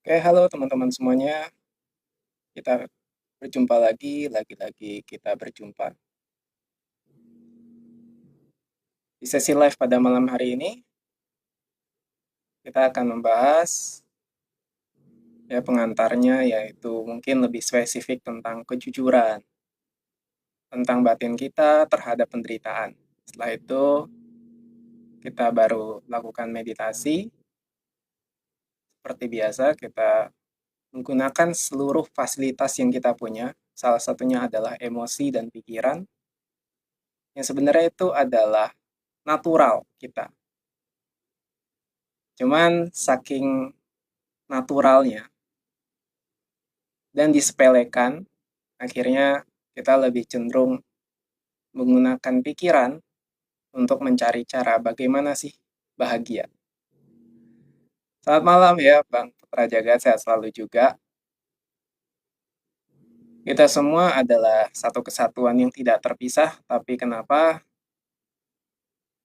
Oke, halo teman-teman semuanya. Kita berjumpa lagi-lagi kita berjumpa. Di sesi live pada malam hari ini, kita akan membahas ya pengantarnya yaitu mungkin lebih spesifik tentang kejujuran, tentang batin kita terhadap penderitaan. Setelah itu, kita baru lakukan meditasi. Seperti biasa, kita menggunakan seluruh fasilitas yang kita punya. Salah satunya adalah emosi dan pikiran, yang sebenarnya itu adalah natural kita. Cuman saking naturalnya dan disepelekan, akhirnya kita lebih cenderung menggunakan pikiran untuk mencari cara bagaimana sih bahagia. Selamat malam ya Bang Putra Jagat, sehat selalu juga. Kita semua adalah satu kesatuan yang tidak terpisah, tapi kenapa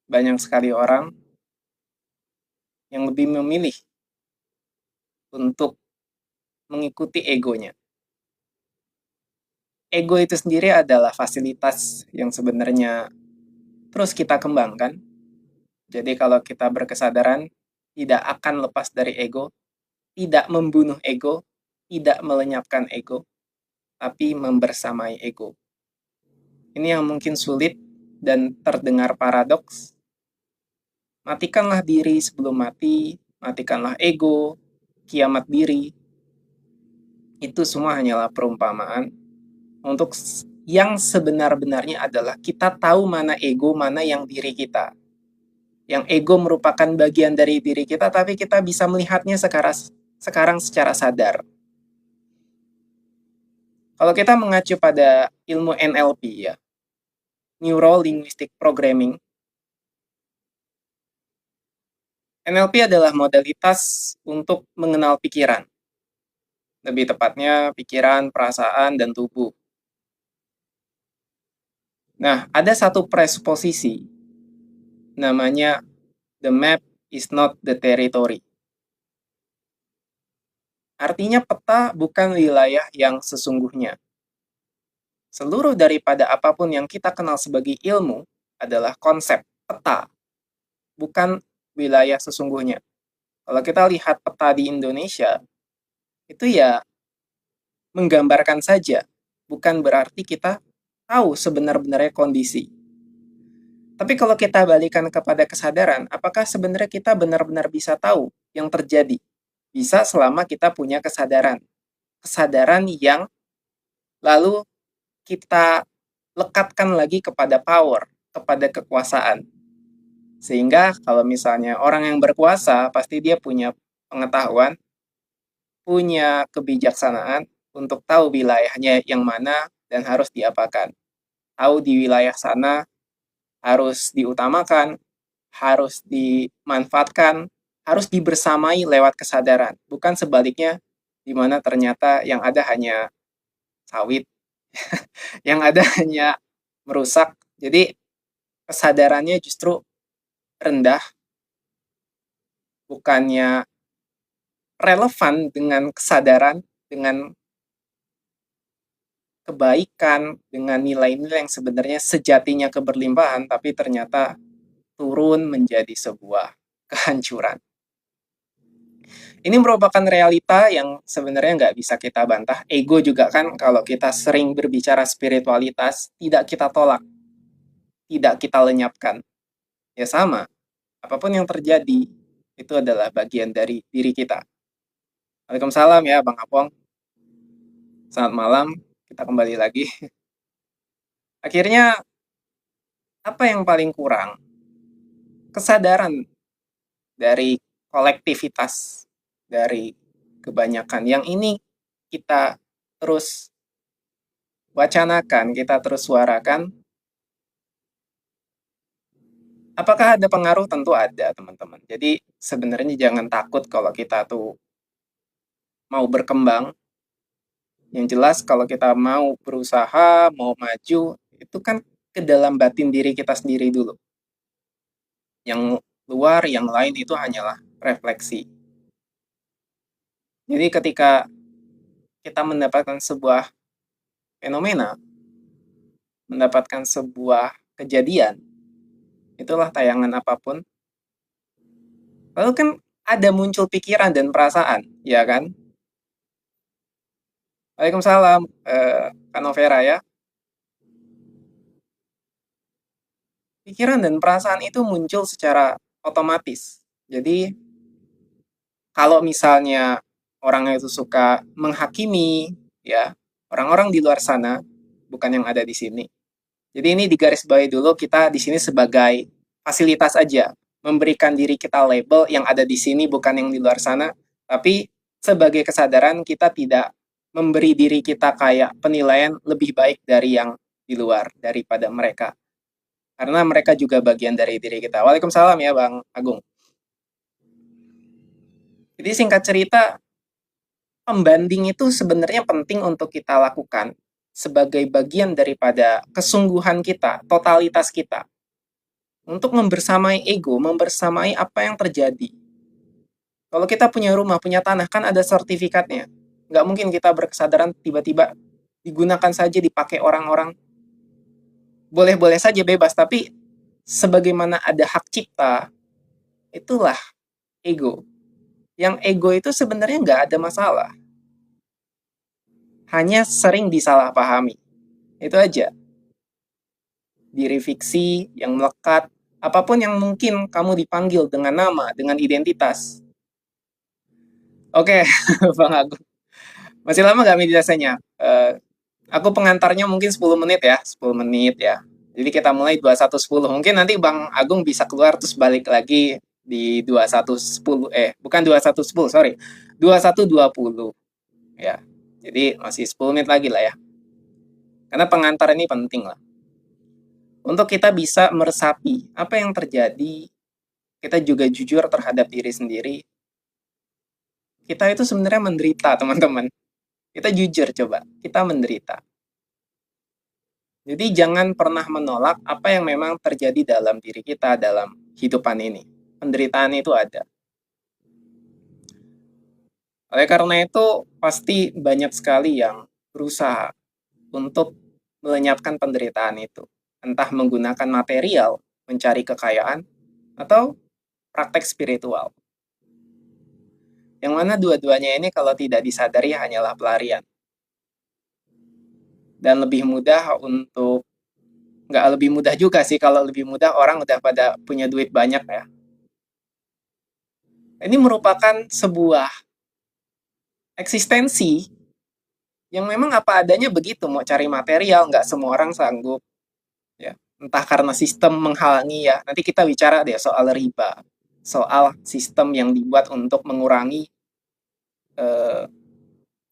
banyak sekali orang yang lebih memilih untuk mengikuti egonya. Ego itu sendiri adalah fasilitas yang sebenarnya terus kita kembangkan. Jadi kalau kita berkesadaran, tidak akan lepas dari ego, tidak membunuh ego, tidak melenyapkan ego, tapi membersamai ego. Ini yang mungkin sulit dan terdengar paradoks. Matikanlah diri sebelum mati, matikanlah ego, kiamat diri. Itu semua hanyalah perumpamaan untuk yang sebenar-benarnya adalah kita tahu mana ego, mana yang diri kita. Yang ego merupakan bagian dari diri kita, tapi kita bisa melihatnya sekarang secara sadar. Kalau kita mengacu pada ilmu NLP ya, Neuro Linguistic Programming, NLP adalah modalitas untuk mengenal pikiran. Lebih tepatnya pikiran, perasaan, dan tubuh. Nah, ada satu presposisi namanya the map is not the territory. Artinya peta bukan wilayah yang sesungguhnya. Seluruh daripada apapun yang kita kenal sebagai ilmu adalah konsep, peta, bukan wilayah sesungguhnya. Kalau kita lihat peta di Indonesia, itu ya menggambarkan saja, bukan berarti kita tahu sebenar-benarnya kondisi. Tapi kalau kita balikan kepada kesadaran, apakah sebenarnya kita benar-benar bisa tahu yang terjadi? Bisa selama kita punya kesadaran. Kesadaran yang lalu kita lekatkan lagi kepada power, kepada kekuasaan. Sehingga kalau misalnya orang yang berkuasa, pasti dia punya pengetahuan, punya kebijaksanaan untuk tahu wilayahnya yang mana dan harus diapakan. Tahu di wilayah sana harus diutamakan, harus dimanfaatkan, harus dibersamai lewat kesadaran. Bukan sebaliknya, di mana ternyata yang ada hanya sawit, yang ada hanya merusak. Jadi kesadarannya justru rendah, bukannya relevan dengan kesadaran, dengan kebaikan, dengan nilai-nilai yang sebenarnya sejatinya keberlimpahan, tapi ternyata turun menjadi sebuah kehancuran. Ini merupakan realita yang sebenarnya nggak bisa kita bantah. Ego juga kan kalau kita sering berbicara spiritualitas, tidak kita tolak, tidak kita lenyapkan. Ya sama, apapun yang terjadi, itu adalah bagian dari diri kita. Waalaikumsalam ya Bang Apong. Selamat malam, kita kembali lagi. Akhirnya, apa yang paling kurang? Kesadaran dari kolektivitas, dari kebanyakan. Yang ini kita terus wacanakan, kita terus suarakan. Apakah ada pengaruh? Tentu ada, teman-teman. Jadi sebenarnya jangan takut kalau kita tuh mau berkembang. Yang jelas kalau kita mau berusaha, mau maju, itu kan ke dalam batin diri kita sendiri dulu. Yang luar, yang lain itu hanyalah refleksi. Jadi ketika kita mendapatkan sebuah fenomena, mendapatkan sebuah kejadian, itulah tayangan apapun, lalu kan ada muncul pikiran dan perasaan, ya kan? Waalaikumsalam, Kak Novera ya. Pikiran dan perasaan itu muncul secara otomatis. Jadi kalau misalnya orang itu suka menghakimi, ya orang-orang di luar sana, bukan yang ada di sini. Jadi ini digarisbawahi dulu, kita di sini sebagai fasilitas aja, memberikan diri kita label yang ada di sini bukan yang di luar sana, tapi sebagai kesadaran kita tidak memberi diri kita kayak penilaian lebih baik dari yang di luar daripada mereka. Karena mereka juga bagian dari diri kita. Waalaikumsalam ya Bang Agung. Jadi singkat cerita, pembanding itu sebenarnya penting untuk kita lakukan sebagai bagian daripada kesungguhan kita, totalitas kita. Untuk membersamai ego, membersamai apa yang terjadi. Kalau kita punya rumah, punya tanah, kan ada sertifikatnya. Nggak mungkin kita berkesadaran tiba-tiba digunakan saja, dipakai orang-orang. Boleh-boleh saja bebas, tapi sebagaimana ada hak cipta, itulah ego. Yang ego itu sebenarnya nggak ada masalah. Hanya sering disalahpahami. Itu aja. Diri fiksi yang melekat, apapun yang mungkin kamu dipanggil dengan nama, dengan identitas. Oke, Bang Agung. Masih lama nggak meditasinya? Aku pengantarnya mungkin 10 menit ya, 10 menit ya. Jadi kita mulai 21.10. Mungkin nanti Bang Agung bisa keluar terus balik lagi di 21.10. Bukan 21.10, sorry. 21.20. Ya. Jadi masih 10 menit lagi lah ya. Karena pengantar ini penting lah. Untuk kita bisa meresapi apa yang terjadi, kita juga jujur terhadap diri sendiri. Kita itu sebenarnya menderita, teman-teman. Kita jujur coba, kita menderita. Jadi jangan pernah menolak apa yang memang terjadi dalam diri kita dalam hidupan ini. Penderitaan itu ada. Oleh karena itu, pasti banyak sekali yang berusaha untuk melenyapkan penderitaan itu. Entah menggunakan material, mencari kekayaan, atau praktek spiritual. Yang mana dua-duanya ini kalau tidak disadari hanyalah pelarian. Dan lebih mudah untuk, nggak lebih mudah juga sih, kalau lebih mudah orang udah pada punya duit banyak ya. Ini merupakan sebuah eksistensi yang memang apa adanya begitu, mau cari material, nggak semua orang sanggup. Ya. Entah karena sistem menghalangi ya, nanti kita bicara deh soal riba, soal sistem yang dibuat untuk mengurangi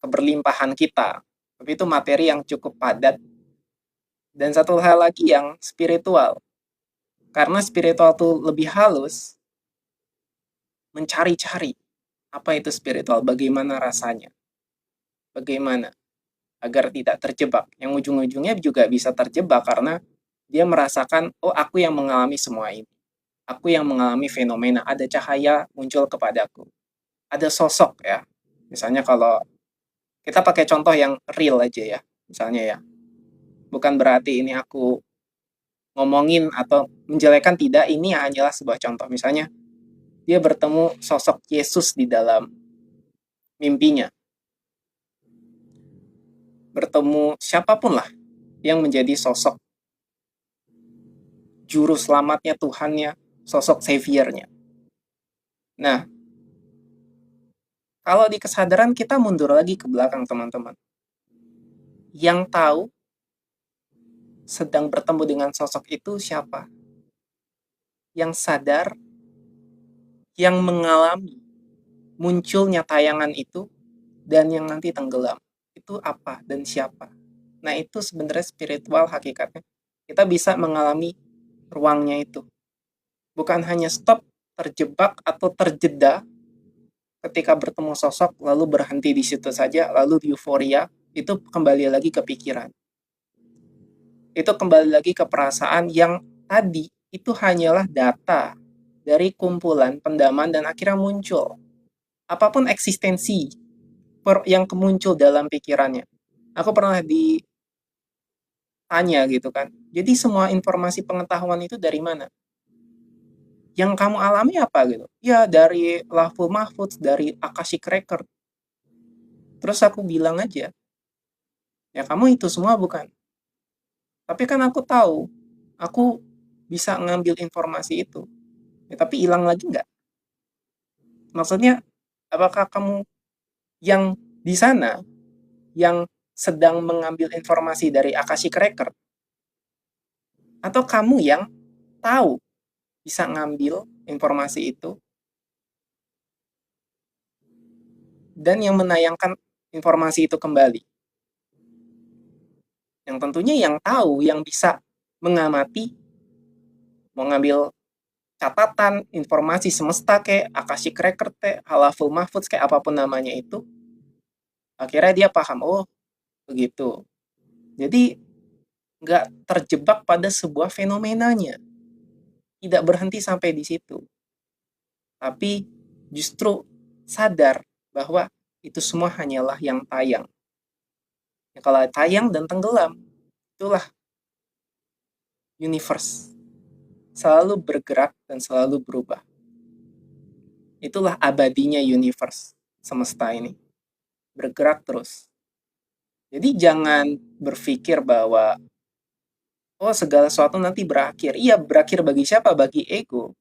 keberlimpahan kita. Tapi itu materi yang cukup padat. Dan satu hal lagi yang spiritual. Karena spiritual itu lebih halus, mencari-cari apa itu spiritual, bagaimana rasanya, bagaimana agar tidak terjebak. Yang ujung-ujungnya juga bisa terjebak karena dia merasakan, oh aku yang mengalami semua ini. Aku yang mengalami fenomena, ada cahaya muncul kepadaku. Ada sosok ya. Misalnya kalau kita pakai contoh yang real aja ya. Misalnya ya. Bukan berarti ini aku ngomongin atau menjelekkan, tidak, ini hanyalah sebuah contoh. Misalnya dia bertemu sosok Yesus di dalam mimpinya. Bertemu siapapun lah yang menjadi sosok juru selamatnya, Tuhannya, sosok saviornya. Nah, kalau di kesadaran kita mundur lagi ke belakang teman-teman. Yang tahu sedang bertemu dengan sosok itu siapa? Yang sadar, yang mengalami munculnya tayangan itu, dan yang nanti tenggelam. Itu apa dan siapa? Nah itu sebenarnya spiritual hakikatnya. Kita bisa mengalami ruangnya itu. Bukan hanya stop, terjebak, atau terjeda ketika bertemu sosok, lalu berhenti di situ saja, lalu euforia, itu kembali lagi ke pikiran. Itu kembali lagi ke perasaan yang tadi, itu hanyalah data dari kumpulan pendaman dan akhirnya muncul. Apapun eksistensi yang kemuncul dalam pikirannya. Aku pernah ditanya gitu kan, jadi semua informasi pengetahuan itu dari mana? Yang kamu alami apa gitu? Ya dari Lahful Mahfudz, dari Akashic Record. Terus aku bilang aja, ya kamu itu semua bukan. Tapi kan aku tahu, aku bisa ngambil informasi itu. Ya, tapi hilang lagi nggak? Maksudnya, apakah kamu yang di sana, yang sedang mengambil informasi dari Akashic Record, atau kamu yang tahu bisa ngambil informasi itu dan yang menayangkan informasi itu kembali? Yang tentunya yang tahu, yang bisa mengamati, mau ngambil catatan, informasi semesta kayak Akashic Record kayak Halaful Mahfudz kayak apapun namanya itu, akhirnya dia paham, oh begitu. Jadi nggak terjebak pada sebuah fenomenanya, tidak berhenti sampai di situ, tapi justru sadar bahwa itu semua hanyalah yang tayang. Ya, kalau tayang dan tenggelam, itulah universe, selalu bergerak dan selalu berubah. Itulah abadinya universe, semesta ini, bergerak terus. Jadi jangan berpikir bahwa oh segala sesuatu nanti berakhir. Iya, berakhir bagi siapa? Bagi ego.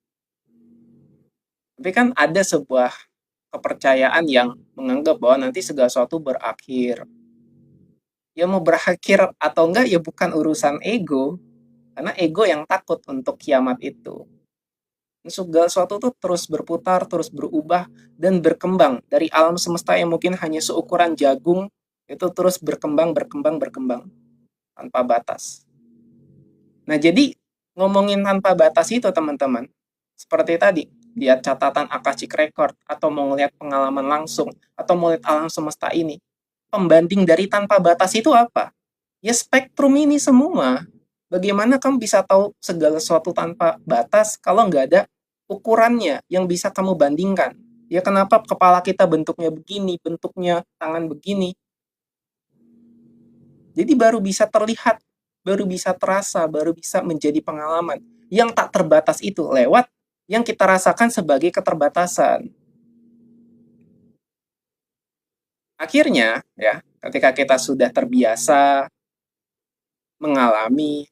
Tapi kan ada sebuah kepercayaan yang menganggap bahwa nanti segala sesuatu berakhir. Ya mau berakhir atau enggak ya bukan urusan ego, karena ego yang takut untuk kiamat itu. Segala sesuatu tuh terus berputar, terus berubah, dan berkembang. Dari alam semesta yang mungkin hanya seukuran jagung, itu terus berkembang, berkembang, berkembang, tanpa batas. Nah, jadi ngomongin tanpa batas itu, teman-teman, seperti tadi, lihat catatan Akashic Record, atau mau ngeliat pengalaman langsung, atau mau lihat alam semesta ini, pembanding dari tanpa batas itu apa? Ya spektrum ini semua. Bagaimana kamu bisa tahu segala sesuatu tanpa batas kalau nggak ada ukurannya yang bisa kamu bandingkan? Ya kenapa kepala kita bentuknya begini, bentuknya tangan begini? Jadi baru bisa terlihat, baru bisa terasa, baru bisa menjadi pengalaman. Yang tak terbatas itu lewat yang kita rasakan sebagai keterbatasan. Akhirnya, ya, ketika kita sudah terbiasa mengalami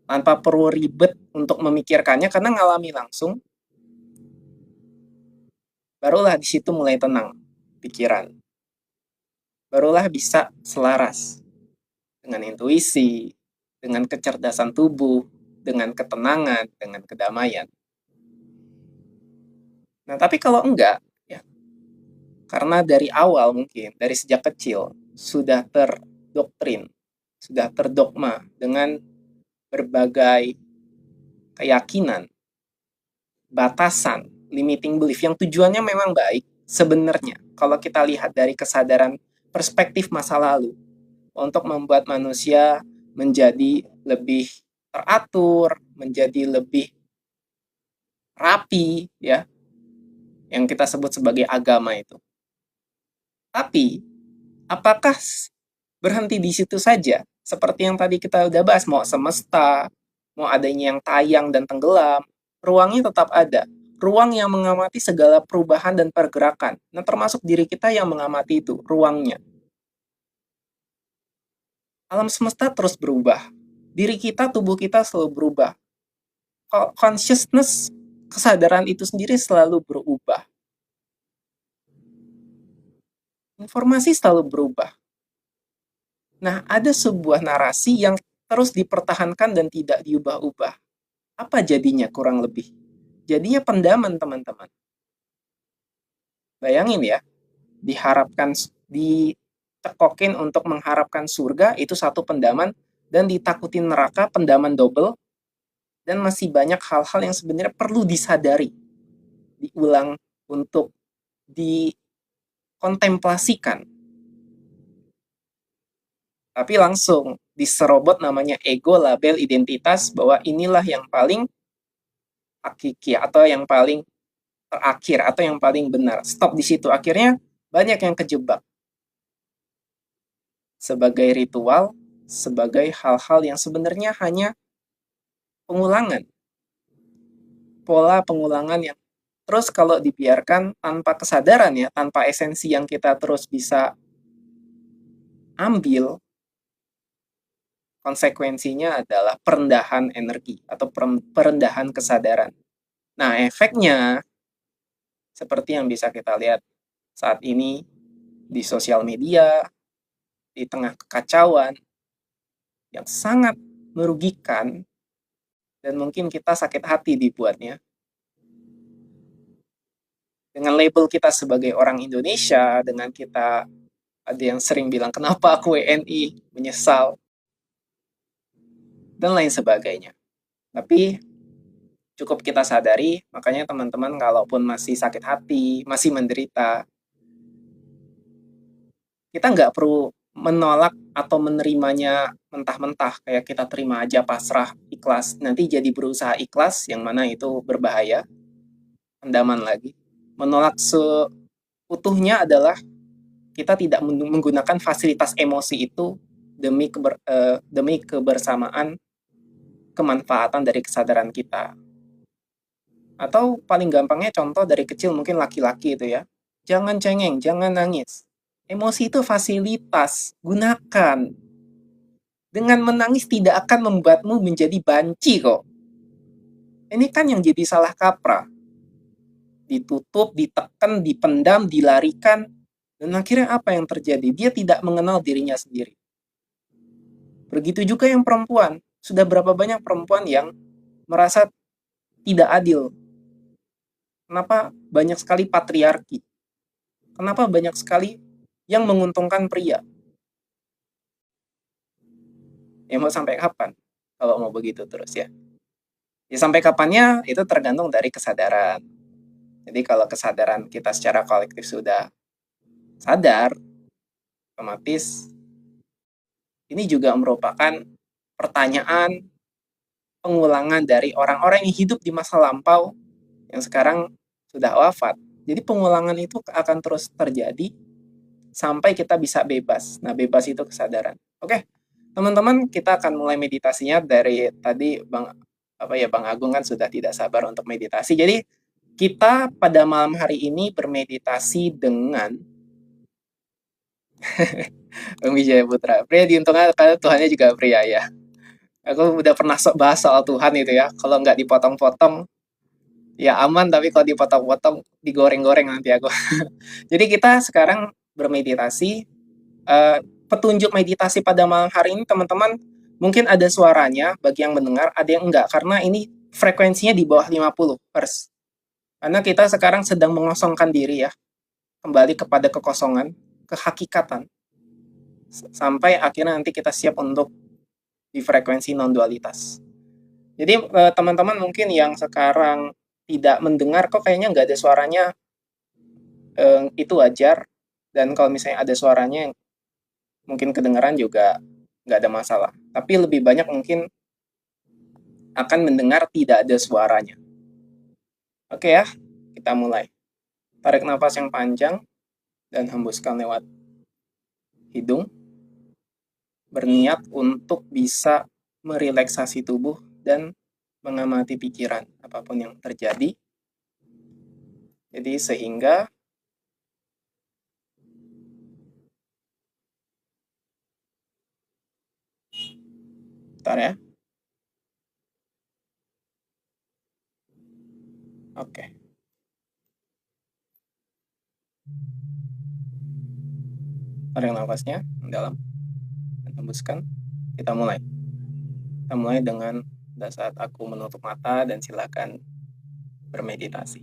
tanpa perlu ribet untuk memikirkannya karena ngalami langsung, barulah di situ mulai tenang pikiran. Barulah bisa selaras dengan intuisi, dengan kecerdasan tubuh, dengan ketenangan, dengan kedamaian. Nah, tapi kalau enggak, ya, karena dari awal mungkin, dari sejak kecil, sudah terdoktrin, sudah terdogma dengan berbagai keyakinan, batasan, limiting belief yang tujuannya memang baik sebenarnya. Kalau kita lihat dari kesadaran perspektif masa lalu untuk membuat manusia menjadi lebih teratur, menjadi lebih rapi, ya, yang kita sebut sebagai agama itu. Tapi apakah berhenti di situ saja? Seperti yang tadi kita udah bahas, mau semesta, mau adanya yang tayang dan tenggelam, ruangnya tetap ada. Ruang yang mengamati segala perubahan dan pergerakan. Nah, termasuk diri kita yang mengamati itu, ruangnya. Alam semesta terus berubah. Diri kita, tubuh kita selalu berubah. Consciousness, kesadaran itu sendiri selalu berubah. Informasi selalu berubah. Nah, ada sebuah narasi yang terus dipertahankan dan tidak diubah-ubah. Apa jadinya kurang lebih? Jadinya pendaman, teman-teman. Bayangin ya, diharapkan, dicekokin untuk mengharapkan surga, itu satu pendaman, dan ditakutin neraka, pendaman double, dan masih banyak hal-hal yang sebenarnya perlu disadari, diulang untuk dikontemplasikan. Tapi langsung diserobot namanya ego, label, identitas, bahwa inilah yang paling hakiki atau yang paling terakhir atau yang paling benar. Stop di situ. Akhirnya banyak yang kejebak. sebagai ritual, sebagai hal-hal yang sebenarnya hanya pengulangan, pola pengulangan yang terus kalau dibiarkan tanpa kesadaran ya, tanpa esensi yang kita terus bisa ambil, konsekuensinya adalah perendahan energi atau perendahan kesadaran. Nah, efeknya seperti yang bisa kita lihat saat ini di sosial media, di tengah kekacauan yang sangat merugikan dan mungkin kita sakit hati dibuatnya. Dengan label kita sebagai orang Indonesia, dengan kita ada yang sering bilang kenapa aku WNI, menyesal, dan lain sebagainya. Tapi cukup kita sadari, makanya teman-teman kalaupun masih sakit hati, masih menderita, kita nggak perlu menolak atau menerimanya mentah-mentah, kayak kita terima aja pasrah, ikhlas, nanti jadi berusaha ikhlas, yang mana itu berbahaya, pendaman lagi. Menolak seutuhnya adalah kita tidak menggunakan fasilitas emosi itu demi kebersamaan, kemanfaatan dari kesadaran kita. Atau paling gampangnya contoh dari kecil mungkin laki-laki itu ya. Jangan cengeng, jangan nangis. Emosi itu fasilitas, gunakan. Dengan menangis tidak akan membuatmu menjadi banci kok. Ini kan yang jadi salah kaprah. Ditutup, ditekan, dipendam, dilarikan. Dan akhirnya apa yang terjadi? Dia tidak mengenal dirinya sendiri. Begitu juga yang perempuan. Sudah berapa banyak perempuan yang merasa tidak adil. Kenapa banyak sekali patriarki? Kenapa banyak sekali yang menguntungkan pria? Ya mau sampai kapan? Kalau mau begitu terus ya. Ya sampai kapannya itu tergantung dari kesadaran. Jadi kalau kesadaran kita secara kolektif sudah sadar, otomatis ini juga merupakan pertanyaan pengulangan dari orang-orang yang hidup di masa lampau yang sekarang sudah wafat. Jadi pengulangan itu akan terus terjadi sampai kita bisa bebas. Nah, bebas itu kesadaran. Oke, teman-teman, kita akan mulai meditasinya dari tadi Bang Agung kan sudah tidak sabar untuk meditasi. Jadi kita pada malam hari ini bermeditasi dengan Bang Wijaya Putra. Pria diuntungkan karena Tuhannya juga pria ya. Aku udah pernah bahas soal Tuhan itu ya. Kalau nggak dipotong-potong, ya aman. Tapi kalau dipotong-potong, digoreng-goreng nanti aku. Jadi kita sekarang bermeditasi. Petunjuk meditasi pada malam hari ini, teman-teman, mungkin ada suaranya bagi yang mendengar, ada yang enggak. Karena ini frekuensinya di bawah 50 Hz. Karena kita sekarang sedang mengosongkan diri ya. Kembali kepada kekosongan, kehakikatan. Sampai akhirnya nanti kita siap untuk di frekuensi non-dualitas. Jadi teman-teman mungkin yang sekarang tidak mendengar kok kayaknya nggak ada suaranya, itu wajar. Dan kalau misalnya ada suaranya mungkin kedengaran juga nggak ada masalah. Tapi lebih banyak mungkin akan mendengar tidak ada suaranya. Oke ya, kita mulai. Tarik nafas yang panjang dan hembuskan lewat hidung. Berniat untuk bisa merelaksasi tubuh dan mengamati pikiran apapun yang terjadi. Jadi sehingga bentar ya. Oke. Tarik nafasnya yang dalam dan hembuskan. Kita mulai. Kita mulai dengan pada saat aku menutup mata dan silakan bermeditasi.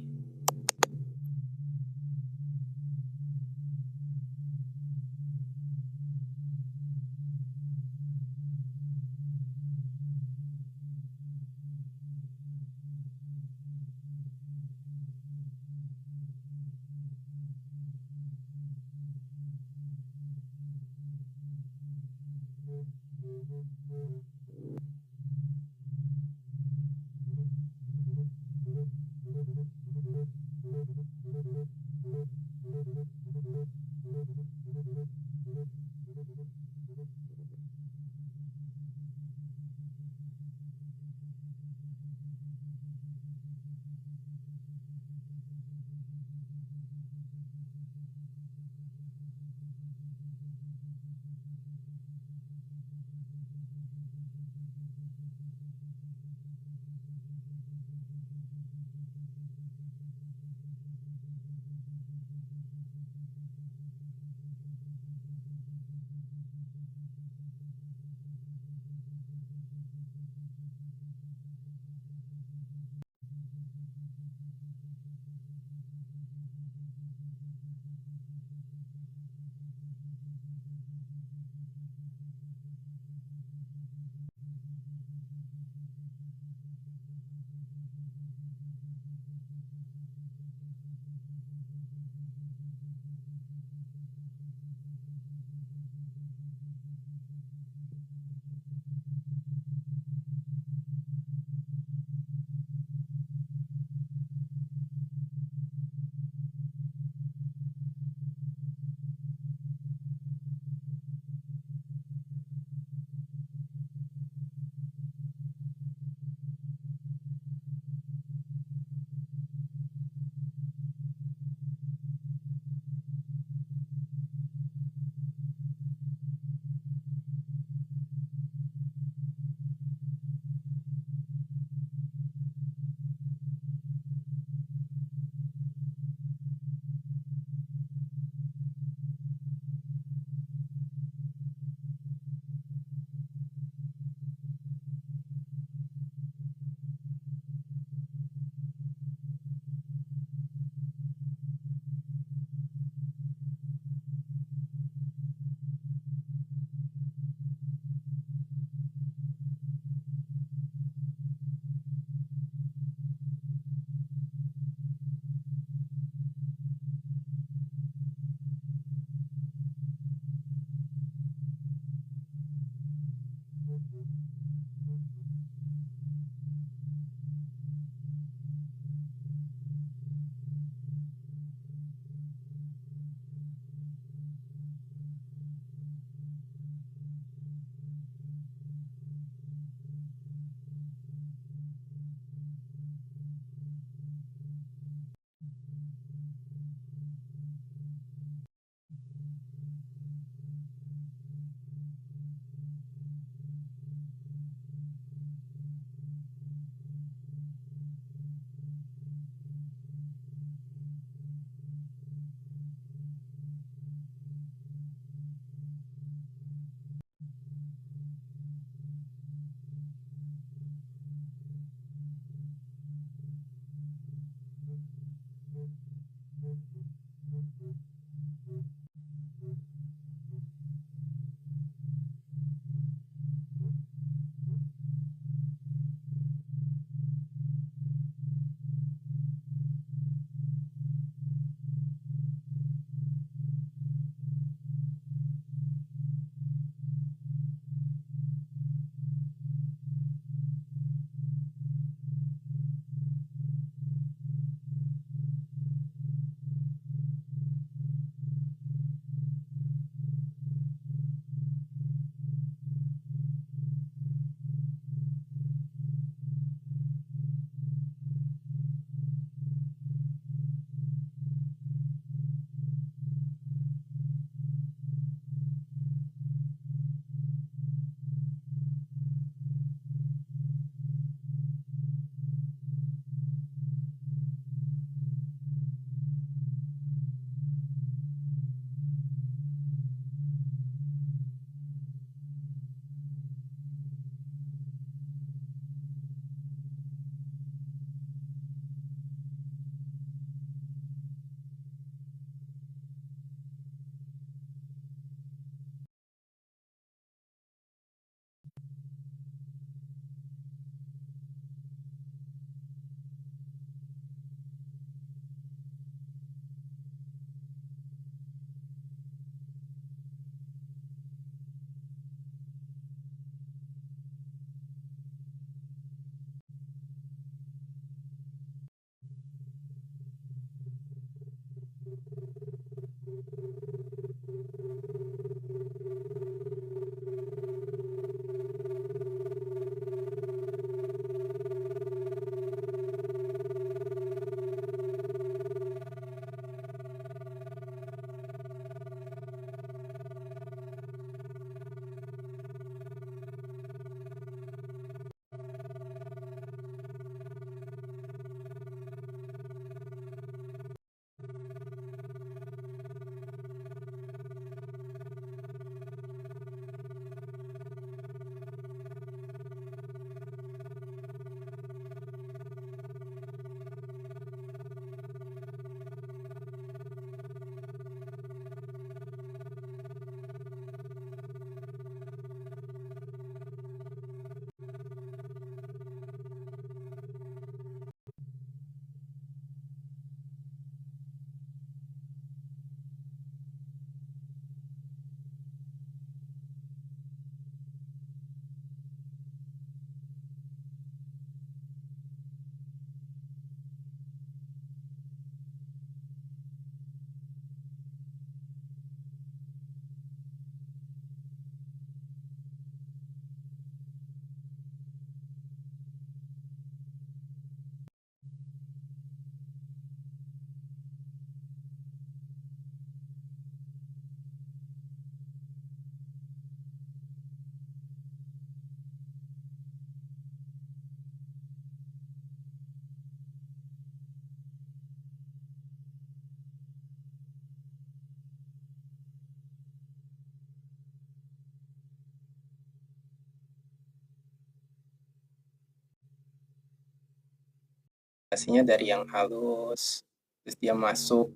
Nasinya dari yang halus, terus dia masuk,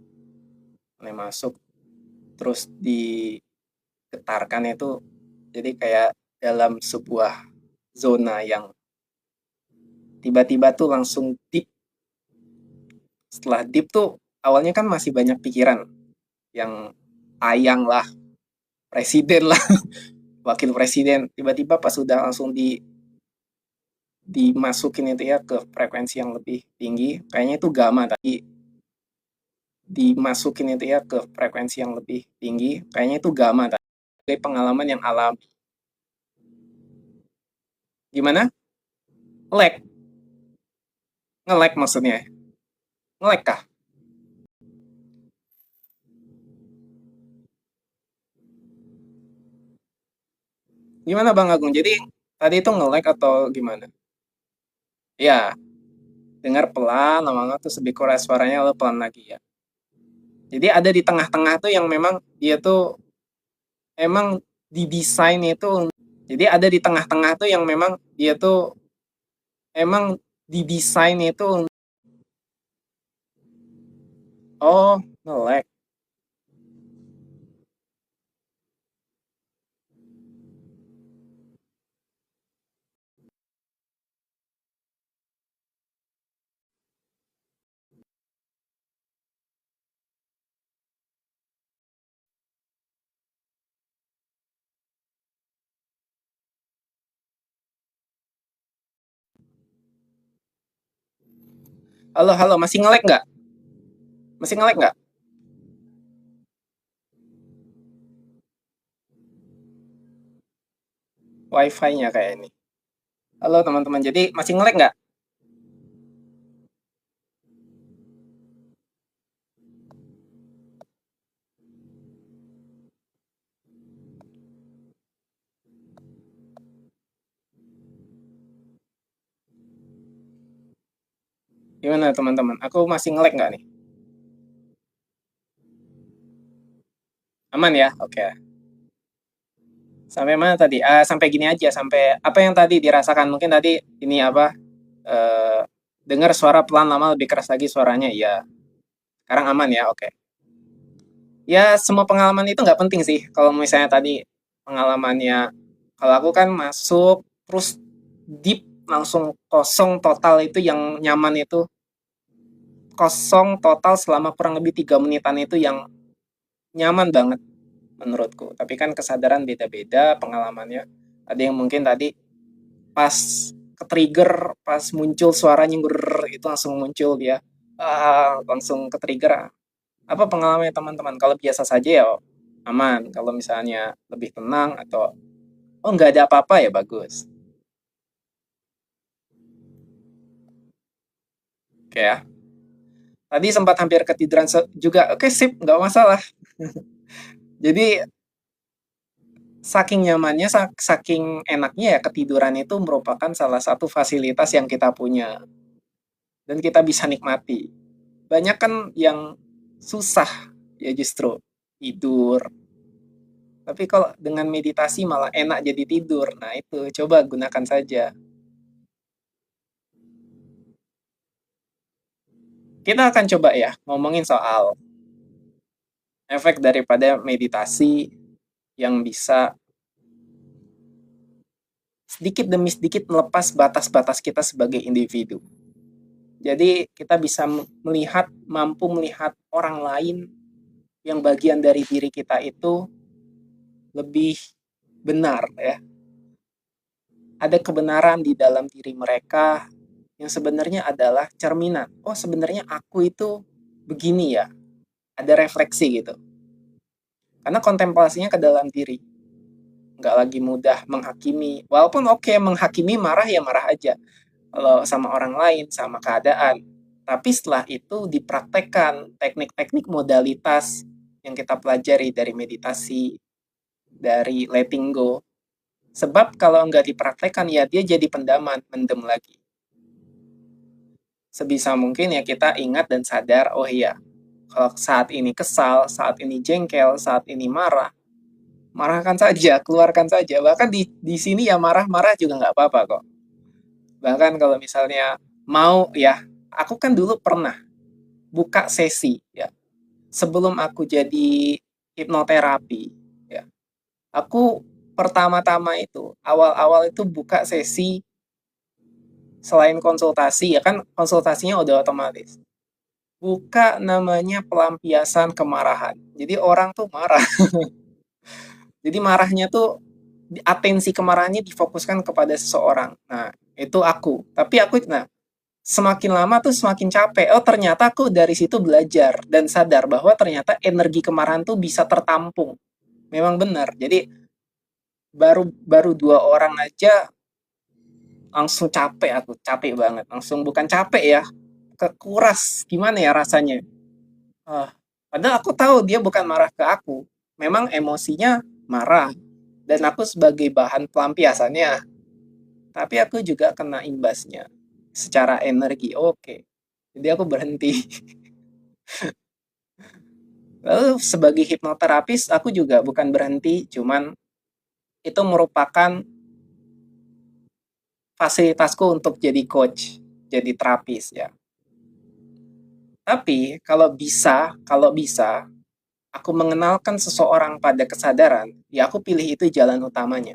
mulai masuk, terus digetarkan itu, jadi kayak dalam sebuah zona yang tiba-tiba tuh langsung deep. Setelah deep tuh awalnya kan masih banyak pikiran yang tayang lah, presiden lah, wakil presiden. Tiba-tiba pas sudah langsung dimasukin itu ya ke frekuensi yang lebih tinggi, kayaknya itu gamma tadi. Dimasukin itu ya ke frekuensi yang lebih tinggi, kayaknya itu gamma tadi. Dari pengalaman yang alami. Gimana? Lag? Nge-lag maksudnya? Nge-lag kah? Gimana Bang Agung? Jadi tadi itu nge-lag atau gimana? Ya, dengar pelan, lama-lama tuh lebih keras suaranya lalu pelan lagi ya. Jadi ada di tengah-tengah tuh yang memang dia tuh emang didesain itu. Jadi ada di tengah-tengah tuh yang memang dia tuh emang didesain itu. Oh, nge-lag. Halo, halo, masih nge-lag nggak? Masih nge-lag nggak? Wifi-nya kayak ini. Halo teman-teman, jadi masih nge-lag nggak? Gimana teman-teman? Aku masih nge-lag nggak nih? Aman ya? Oke. Sampai mana tadi? Sampai gini aja, sampai apa yang tadi dirasakan? Mungkin tadi ini apa? eh Dengar suara pelan lama lebih keras lagi suaranya. Iya. Sekarang aman ya? Oke. Ya, semua pengalaman itu nggak penting sih. Kalau misalnya tadi pengalamannya, kalau aku kan masuk terus deep langsung kosong total itu yang nyaman itu kosong total selama kurang lebih 3 menitan itu yang nyaman banget menurutku. Tapi kan kesadaran beda-beda pengalamannya. Ada yang mungkin tadi pas ke-trigger, pas muncul suara nyenggur itu langsung muncul dia. Langsung ke-trigger. Apa pengalamannya teman-teman? Kalau biasa saja ya aman. Kalau misalnya lebih tenang atau oh nggak ada apa-apa ya bagus. Oke ya. Tadi sempat hampir ketiduran juga. Oke sip, nggak masalah. Jadi saking nyamannya, saking enaknya ya ketiduran itu merupakan salah satu fasilitas yang kita punya dan kita bisa nikmati. Banyak kan yang susah ya justru tidur. Tapi kalau dengan meditasi malah enak jadi tidur. Nah itu coba gunakan saja. Kita akan coba ya ngomongin soal efek daripada meditasi yang bisa sedikit demi sedikit melepas batas-batas kita sebagai individu. Jadi kita bisa melihat, mampu melihat orang lain yang bagian dari diri kita itu lebih benar ya. Ada kebenaran di dalam diri mereka yang sebenarnya adalah cerminan. Oh sebenarnya aku itu begini ya. Ada refleksi gitu. Karena kontemplasinya ke dalam diri. Nggak lagi mudah menghakimi. Walaupun oke, menghakimi marah ya marah aja. Kalau sama orang lain, sama keadaan. Tapi setelah itu dipraktekkan teknik-teknik modalitas yang kita pelajari dari meditasi, dari letting go. Sebab kalau nggak dipraktekkan ya dia jadi pendaman, mendem lagi. Sebisa mungkin ya kita ingat dan sadar, oh iya, kalau saat ini kesal, saat ini jengkel, saat ini marah, marahkan saja, keluarkan saja. Bahkan di sini ya marah-marah juga nggak apa-apa kok. Bahkan kalau misalnya mau ya, aku kan dulu pernah buka sesi ya. Sebelum aku jadi hipnoterapi ya. Aku pertama-tama itu awal-awal itu buka sesi selain konsultasi ya kan konsultasinya udah otomatis. Buka namanya pelampiasan kemarahan. Jadi orang tuh marah. Jadi marahnya tuh atensi kemarahannya difokuskan kepada seseorang. Nah, Itu aku. Tapi aku, nah, semakin lama tuh semakin capek. Oh, ternyata aku dari situ belajar dan sadar bahwa ternyata energi kemarahan tuh bisa tertampung. Memang benar. Jadi baru baru 2 orang aja langsung capek aku, capek banget. Langsung bukan capek ya, kekuras. Gimana ya rasanya? Ah, padahal aku tahu dia bukan marah ke aku. Memang emosinya marah dan aku sebagai bahan pelampiasannya. Tapi aku juga kena imbasnya secara energi. Oke. Jadi aku berhenti. Lalu sebagai hipnoterapis aku juga bukan berhenti, cuman itu merupakan fasilitasku untuk jadi coach, jadi terapis ya. Tapi kalau bisa aku mengenalkan seseorang pada kesadaran, ya aku pilih itu jalan utamanya.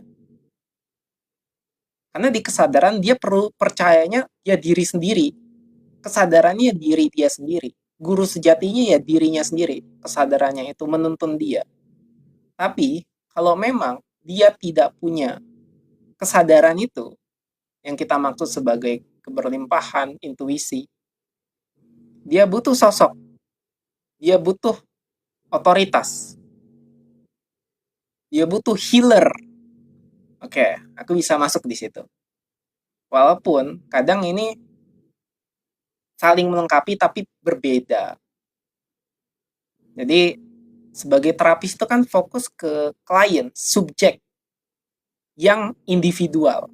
Karena di kesadaran dia perlu percayanya ya diri sendiri. Kesadarannya diri dia sendiri. Guru sejatinya ya dirinya sendiri. Kesadarannya itu menuntun dia. Tapi kalau memang dia tidak punya kesadaran itu, yang kita maksud sebagai keberlimpahan, intuisi, dia butuh sosok, dia butuh otoritas, dia butuh healer. Oke, aku bisa masuk di situ. Walaupun kadang ini saling melengkapi tapi berbeda. Jadi sebagai terapis itu kan fokus ke klien, subjek yang individual.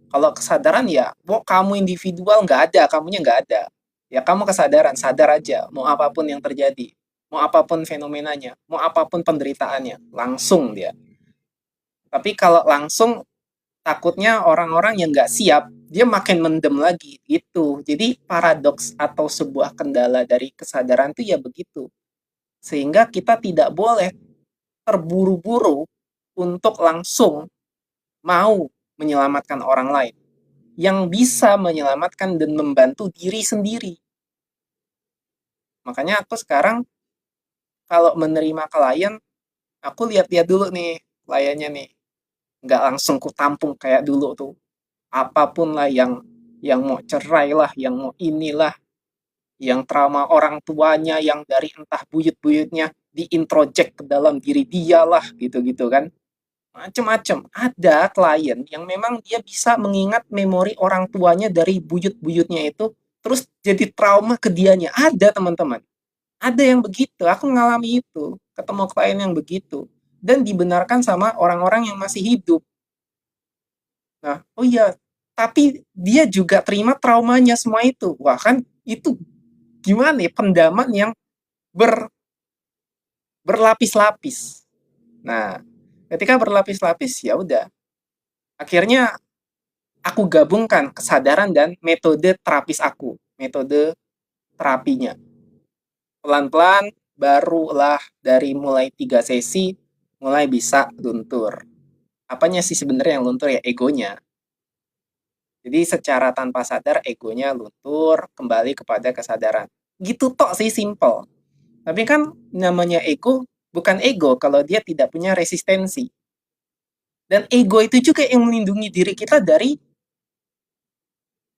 Kalau kesadaran ya, mau kamu individual nggak ada, kamunya nggak ada. Ya kamu kesadaran, sadar aja, mau apapun yang terjadi, mau apapun fenomenanya, mau apapun penderitaannya, langsung dia. Tapi kalau langsung, takutnya orang-orang yang nggak siap, dia makin mendem lagi, gitu. Jadi paradoks atau sebuah kendala dari kesadaran itu ya begitu. Sehingga kita tidak boleh terburu-buru untuk langsung mau menyelamatkan orang lain. Yang bisa menyelamatkan dan membantu diri sendiri. Makanya aku sekarang kalau menerima klien, aku lihat-lihat dulu nih kliennya nih. Nggak langsung ku tampung kayak dulu tuh. Apapun lah yang mau cerai lah, yang mau inilah, yang trauma orang tuanya, yang dari entah buyut-buyutnya diintrojek ke dalam diri dia lah, gitu-gitu kan. Macem-macem. Ada klien yang memang dia bisa mengingat memori orang tuanya dari buyut-buyutnya itu, terus jadi trauma ke dianya. Ada teman-teman. Ada yang begitu. Aku ngalami itu. Ketemu klien yang begitu. Dan dibenarkan sama orang-orang yang masih hidup. Nah, oh iya. Tapi dia juga terima traumanya semua itu. Wah kan itu gimana ya pendaman yang ber, berlapis-lapis. Nah, ketika berlapis-lapis ya udah. Akhirnya aku gabungkan kesadaran dan metode terapis aku, metode terapinya. Pelan-pelan barulah dari mulai 3 sesi mulai bisa luntur. Apanya sih sebenarnya yang luntur ya egonya. Jadi secara tanpa sadar egonya luntur kembali kepada kesadaran. Gitu tok sih simple. Tapi kan namanya ego bukan ego kalau dia tidak punya resistensi. Dan ego itu juga yang melindungi diri kita dari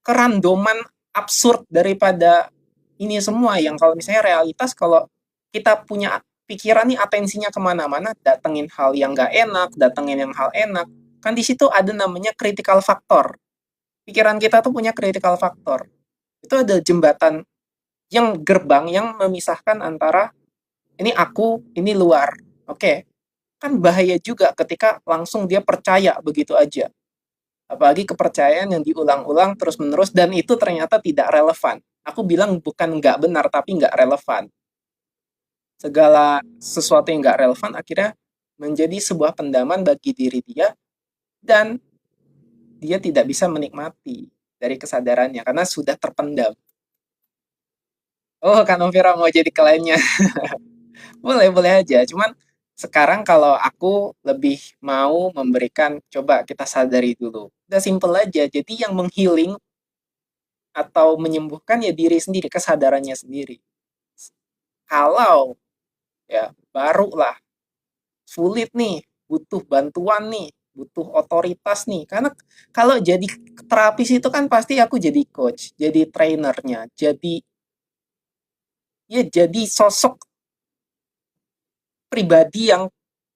kerandoman absurd daripada ini semua yang kalau misalnya realitas kalau kita punya pikiran nih atensinya kemana-mana datengin hal yang nggak enak datengin yang hal enak kan di situ ada namanya critical factor pikiran kita tuh punya critical factor itu ada jembatan yang gerbang yang memisahkan antara ini aku ini luar oke kan bahaya juga ketika langsung dia percaya begitu aja apalagi kepercayaan yang diulang-ulang terus-menerus dan itu ternyata tidak relevan. Aku bilang bukan nggak benar, tapi nggak relevan. Segala sesuatu yang nggak relevan akhirnya menjadi sebuah pendaman bagi diri dia dan dia tidak bisa menikmati dari kesadarannya karena sudah terpendam. Oh, Kak Novira mau jadi kliennya. Boleh-boleh aja. Cuman sekarang kalau aku lebih mau memberikan, coba kita sadari dulu. Udah simple aja. Jadi yang menghealing atau menyembuhkan ya diri sendiri, kesadarannya sendiri. Kalau ya barulah sulit nih, butuh bantuan nih. butuh otoritas nih. Karena kalau jadi terapis itu kan pasti aku jadi coach, jadi trainernya, jadi sosok pribadi yang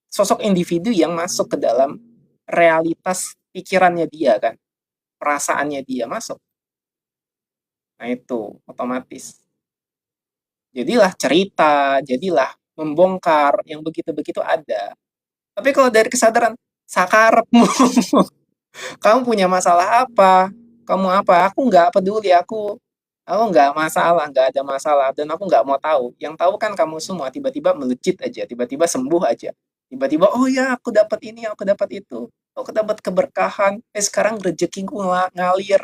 sosok individu yang masuk ke dalam realitas pikirannya dia kan, perasaannya dia masuk. Nah itu otomatis. Jadilah cerita, jadilah membongkar yang begitu-begitu ada. Tapi kalau dari kesadaran, sakarepmu, kamu punya masalah apa? Kamu apa? Aku nggak peduli, aku nggak masalah, nggak ada masalah, dan aku nggak mau tahu. Yang tahu kan kamu semua, tiba-tiba melejit aja, tiba-tiba sembuh aja. Tiba-tiba, oh ya aku dapat ini, aku dapat itu. Aku dapat keberkahan, sekarang rezekiku ngalir.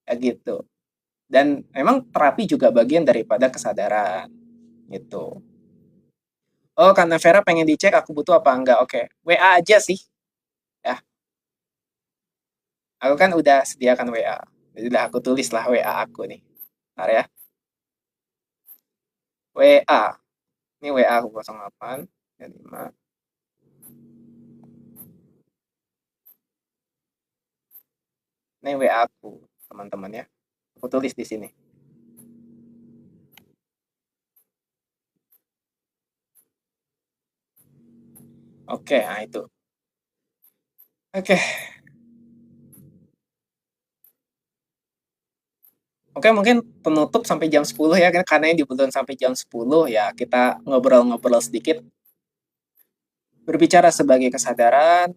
Ya gitu. Dan memang terapi juga bagian daripada kesadaran. Gitu. Oh, karena Vera pengen dicek aku butuh apa enggak. Oke, WA aja sih. Ya, aku kan udah sediakan WA. Jadi udah aku tulis lah WA aku nih. Bentar ya. WA. Ini WA aku 08 5. Ini WA aku, teman-teman ya. Aku tulis di sini. Oke, nah itu. Oke. Oke, mungkin penutup sampai jam 10 ya, karena yang dibutuhkan sampai jam 10 ya kita ngobrol-ngobrol sedikit. Berbicara sebagai kesadaran,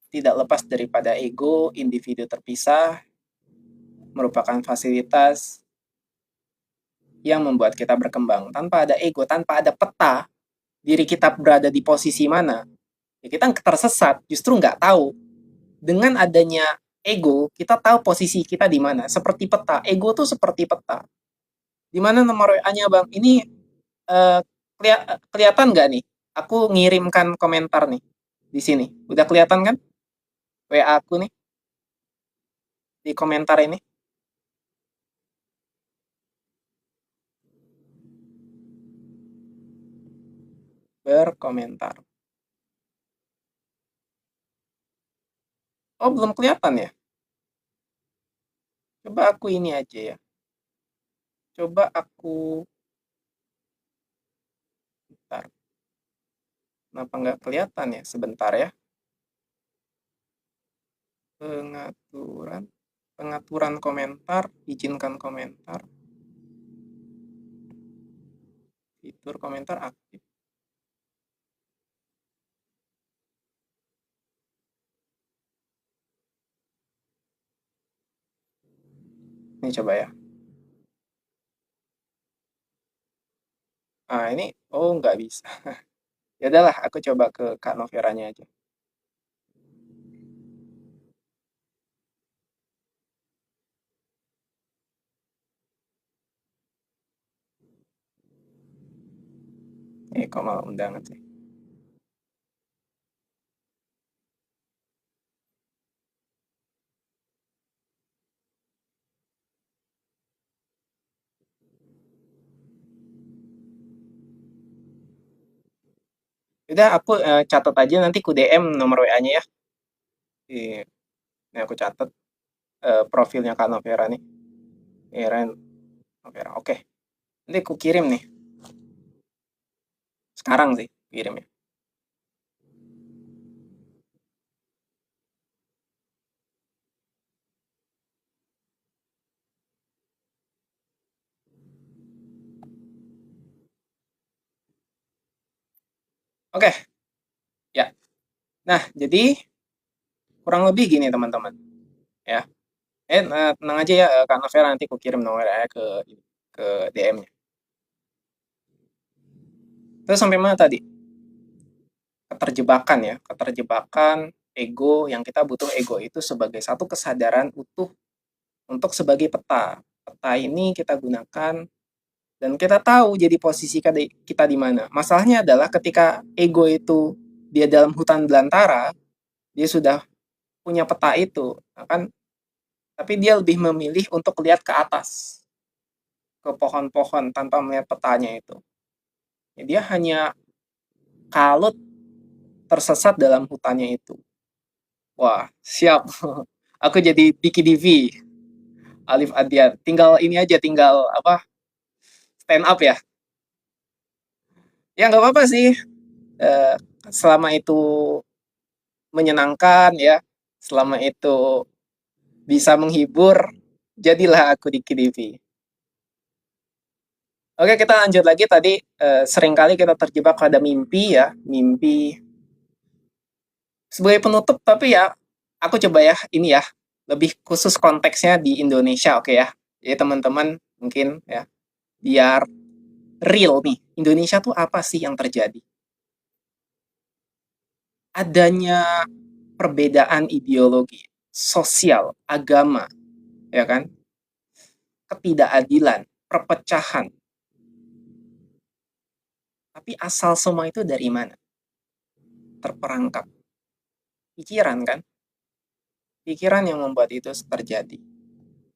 tidak lepas daripada ego, individu terpisah, merupakan fasilitas yang membuat kita berkembang. Tanpa ada ego, tanpa ada peta, diri kita berada di posisi mana, ya kita tersesat, justru nggak tahu. Dengan adanya ego, kita tahu posisi kita di mana. Seperti peta, ego tuh seperti peta. Di mana nomor WA-nya Bang? Ini eh, kelihatan nggak nih? Aku ngirimkan komentar nih di sini. Udah kelihatan kan WA aku nih di komentar ini? Berkomentar. Oh, belum kelihatan ya? Coba aku ini aja ya. Coba aku bentar. Kenapa nggak kelihatan ya? Sebentar ya. Pengaturan, pengaturan komentar, izinkan komentar, fitur komentar aktif. Ini coba ya. Ah, ini, oh nggak bisa. Ya udahlah, aku coba ke Kak Noveranya aja. Kok malah undangan sih? Udah, aku catat aja nanti ku DM nomor WA-nya ya. Ini aku catat profilnya Kak Novera nih. Ren Novera. Oke, nanti ku kirim nih. Sekarang sih kirim ya. Oke, ya. Nah, jadi kurang lebih gini teman-teman. Ya, tenang aja ya Kak Novera, nanti ku kirim nomor WA ke DM-nya. Terus sampai mana tadi? Keterjebakan ya, keterjebakan ego, yang kita butuh ego itu sebagai satu kesadaran utuh untuk sebagai peta. Peta ini kita gunakan dan kita tahu jadi posisi kita di mana. Masalahnya adalah ketika ego itu dia dalam hutan belantara, dia sudah punya peta itu, kan? Tapi dia lebih memilih untuk lihat ke atas, ke pohon-pohon tanpa melihat petanya itu. Ya, dia hanya kalut, tersesat dalam hutannya itu. Wah, siap. Aku jadi Diki Divi, Alif Adian. Tinggal ini aja, tinggal apa? Stand up ya. Ya nggak apa-apa sih. Eh, Selama itu menyenangkan ya, selama itu bisa menghibur, jadilah aku Diki Divi. Oke, kita lanjut lagi tadi. Seringkali kita terjebak pada mimpi ya, mimpi sebagai penutup. Tapi ya, aku coba ya ini ya, lebih khusus konteksnya di Indonesia, oke ya. Jadi teman-teman mungkin ya, biar real nih, Indonesia tuh apa sih yang terjadi? Adanya perbedaan ideologi, sosial, agama, ya kan? Ketidakadilan, perpecahan. Tapi asal semua itu dari mana? Terperangkap. Pikiran kan? Pikiran yang membuat itu terjadi.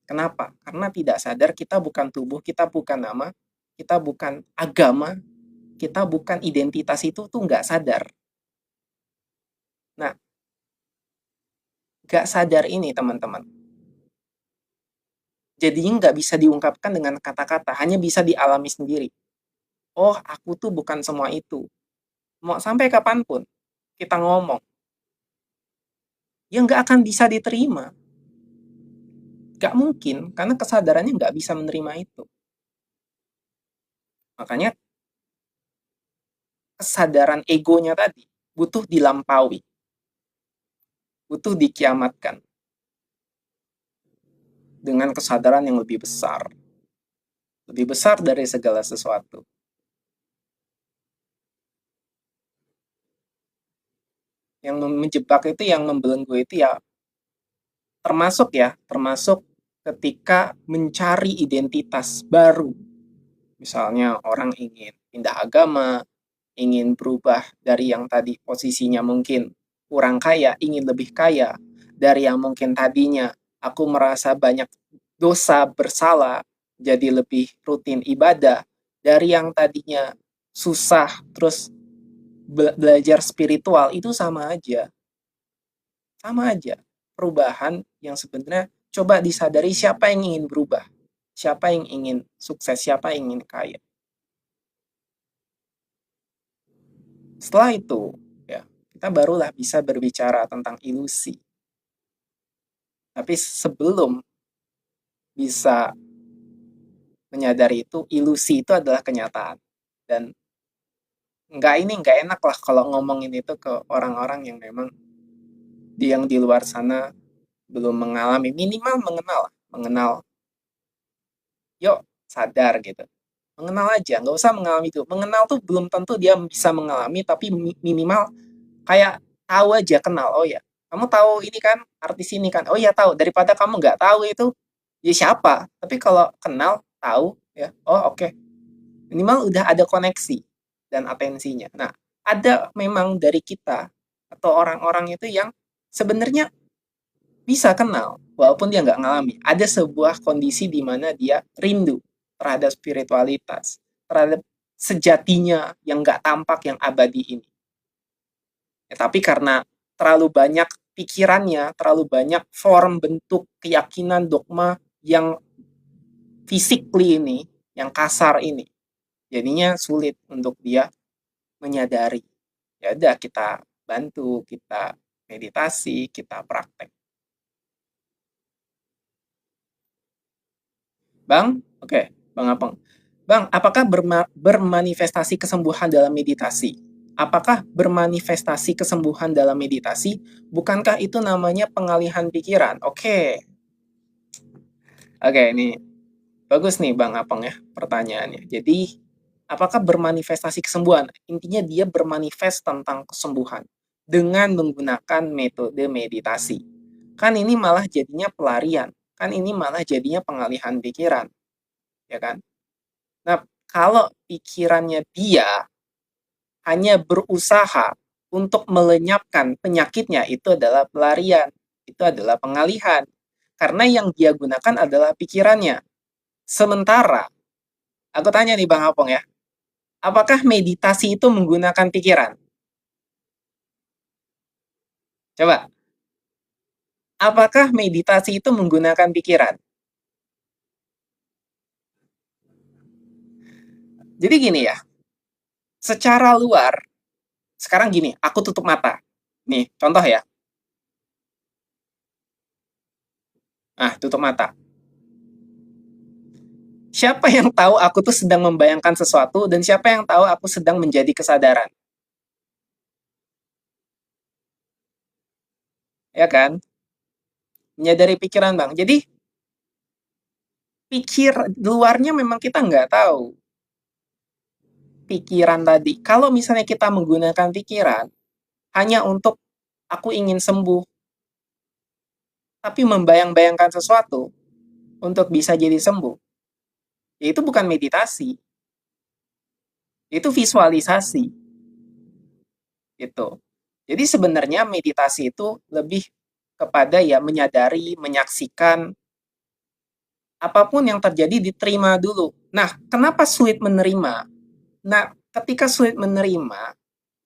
Kenapa? Karena tidak sadar kita bukan tubuh, kita bukan nama, kita bukan agama, kita bukan identitas, itu tuh nggak sadar. Nah, nggak sadar ini teman-teman. Jadinya nggak bisa diungkapkan dengan kata-kata, hanya bisa dialami sendiri. Oh, aku tuh bukan semua itu. Mau sampai kapanpun kita ngomong, ya nggak akan bisa diterima. Nggak mungkin, karena kesadarannya nggak bisa menerima itu. Makanya kesadaran egonya tadi butuh dilampaui, butuh dikiamatkan dengan kesadaran yang lebih besar dari segala sesuatu. Yang menjebak itu, yang membelenggu itu ya, termasuk ketika mencari identitas baru. Misalnya orang ingin pindah agama, ingin berubah dari yang tadi posisinya mungkin kurang kaya, ingin lebih kaya, dari yang mungkin tadinya aku merasa banyak dosa bersalah, jadi lebih rutin ibadah, dari yang tadinya susah terus belajar spiritual, itu sama aja perubahan yang sebenarnya. Coba disadari, siapa yang ingin berubah, siapa yang ingin sukses, siapa yang ingin kaya. Setelah itu, ya, kita barulah bisa berbicara tentang ilusi. Tapi sebelum bisa menyadari itu, ilusi itu adalah kenyataan. Dan nggak enak lah kalau ngomongin itu ke orang-orang yang memang yang di luar sana belum mengalami, minimal mengenal, yuk sadar gitu. Mengenal aja, nggak usah mengalami itu. Mengenal tuh belum tentu dia bisa mengalami, tapi minimal kayak tahu aja, kenal. Oh ya, kamu tahu ini kan, artis ini kan. Oh ya tahu, daripada kamu nggak tahu itu, ya siapa. Tapi kalau kenal, tahu, ya, oh oke. Minimal udah ada koneksi dan atensinya. Nah, ada memang dari kita atau orang-orang itu yang sebenarnya bisa kenal, walaupun dia nggak ngalami. Ada sebuah kondisi di mana dia rindu terhadap spiritualitas, terhadap sejatinya yang nggak tampak, yang abadi ini. Ya, tapi karena terlalu banyak pikirannya, terlalu banyak form, bentuk, keyakinan, dogma yang physically ini, yang kasar ini, jadinya sulit untuk dia menyadari. Ya udah, kita bantu, kita meditasi, kita praktek. Bang, oke, Bang Apeng. Bang, apakah bermanifestasi kesembuhan dalam meditasi? Apakah bermanifestasi kesembuhan dalam meditasi? Bukankah itu namanya pengalihan pikiran? Oke, ini bagus nih Bang Apeng ya pertanyaannya. Jadi, apakah bermanifestasi kesembuhan? Intinya dia bermanifest tentang kesembuhan dengan menggunakan metode meditasi. Kan ini malah jadinya pelarian. Kan ini malah jadinya pengalihan pikiran. Ya kan? Nah, kalau pikirannya dia hanya berusaha untuk melenyapkan penyakitnya, itu adalah pelarian, itu adalah pengalihan. Karena yang dia gunakan adalah pikirannya. Sementara, aku tanya nih Bang Apong ya, apakah meditasi itu menggunakan pikiran? Coba. Apakah meditasi itu menggunakan pikiran? Jadi gini ya, secara luar, sekarang gini, aku tutup mata. Nih, contoh ya. Ah, tutup mata. Siapa yang tahu aku tuh sedang membayangkan sesuatu dan siapa yang tahu aku sedang menjadi kesadaran? Ya kan? Menyadari pikiran, Bang. Jadi, pikir luarnya memang kita nggak tahu. Pikiran tadi. Kalau misalnya kita menggunakan pikiran hanya untuk aku ingin sembuh, tapi membayang-bayangkan sesuatu untuk bisa jadi sembuh, ya itu bukan meditasi, itu visualisasi gitu. Jadi sebenarnya meditasi itu lebih kepada ya menyadari, menyaksikan apapun yang terjadi diterima dulu. Nah, kenapa sulit menerima? Nah, ketika sulit menerima,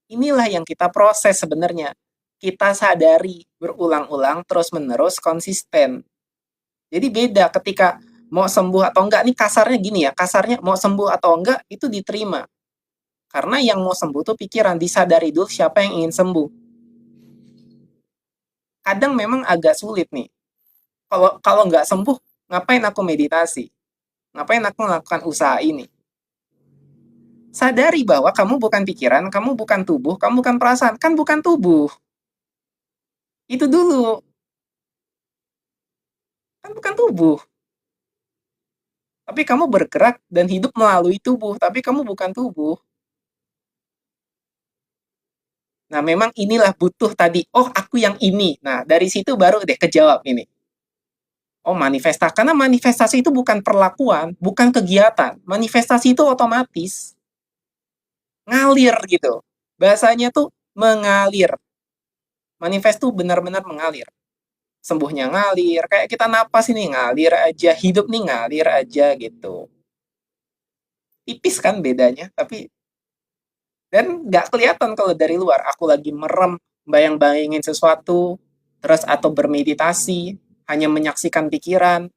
inilah yang kita proses sebenarnya. Kita sadari berulang-ulang terus-menerus konsisten. Jadi beda ketika mau sembuh atau enggak, nih kasarnya gini ya, kasarnya mau sembuh atau enggak itu diterima. Karena yang mau sembuh tuh pikiran, disadari dulu siapa yang ingin sembuh. Kadang memang agak sulit nih. Kalau kalau nggak sembuh, ngapain aku meditasi? Ngapain aku melakukan usaha ini? Sadari bahwa kamu bukan pikiran, kamu bukan tubuh, kamu bukan perasaan, kan bukan tubuh. Itu dulu, kan bukan tubuh. Tapi kamu bergerak dan hidup melalui tubuh, tapi kamu bukan tubuh. Nah, memang inilah butuh tadi, oh aku yang ini. Nah, dari situ baru deh kejawab ini. Oh, manifestasi. Karena manifestasi itu bukan perlakuan, bukan kegiatan. Manifestasi itu otomatis. Ngalir gitu. Bahasanya tuh mengalir. Manifest tuh benar-benar mengalir. Sembuhnya ngalir. Kayak kita napas ini ngalir aja. Hidup nih ngalir aja gitu. Tipis kan bedanya. Tapi dan nggak kelihatan kalau dari luar. Aku lagi merem, bayang-bayangin sesuatu, terus atau bermeditasi, hanya menyaksikan pikiran.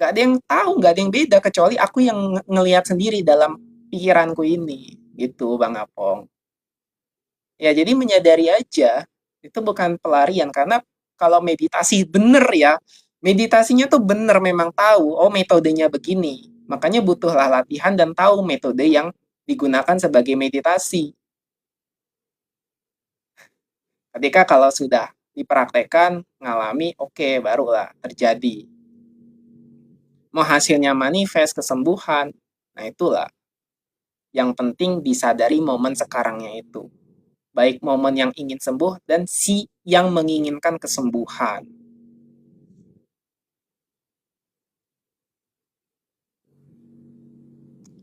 Nggak ada yang tahu, nggak ada yang beda, kecuali aku yang ngelihat sendiri dalam pikiranku ini. Gitu, Bang Apong. Ya, jadi menyadari aja, itu bukan pelarian. Karena kalau meditasi bener ya, meditasinya tuh bener memang tahu, oh metodenya begini. Makanya butuhlah latihan dan tahu metode yang digunakan sebagai meditasi. Ketika kalau sudah dipraktekkan, ngalami, oke, barulah terjadi. Mau hasilnya manifest, kesembuhan, nah itulah. Yang penting disadari momen sekarangnya itu. Baik momen yang ingin sembuh dan si yang menginginkan kesembuhan.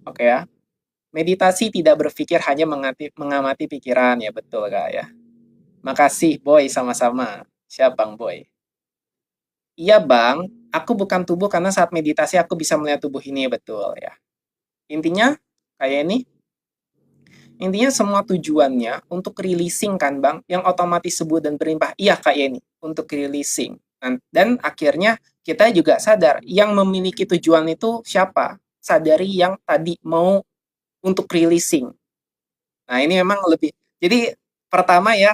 Oke ya. Meditasi tidak berpikir hanya mengamati pikiran, ya betul Kak ya. Makasih Boy, sama-sama. Siap Bang Boy. Iya Bang, aku bukan tubuh karena saat meditasi aku bisa melihat tubuh ini, betul ya. Intinya kayak ini, intinya semua tujuannya untuk releasing kan Bang, yang otomatis sembuh dan berlimpah. Iya kayak ini, untuk releasing. Dan akhirnya kita juga sadar, yang memiliki tujuan itu siapa? Sadari yang tadi mau untuk releasing. Nah ini memang lebih, jadi pertama ya,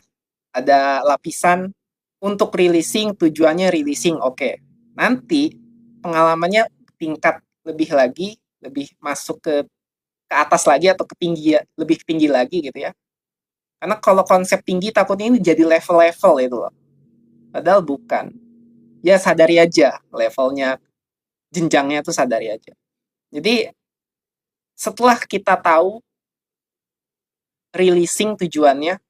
ada lapisan untuk releasing, tujuannya releasing, oke. Nanti pengalamannya tingkat lebih lagi, lebih masuk ke atas lagi atau ke tinggi, lebih tinggi lagi gitu ya. Karena kalau konsep tinggi takutnya ini jadi level-level itu loh. Padahal bukan. Ya sadari aja levelnya, jenjangnya tuh sadari aja. Jadi setelah kita tahu releasing tujuannya,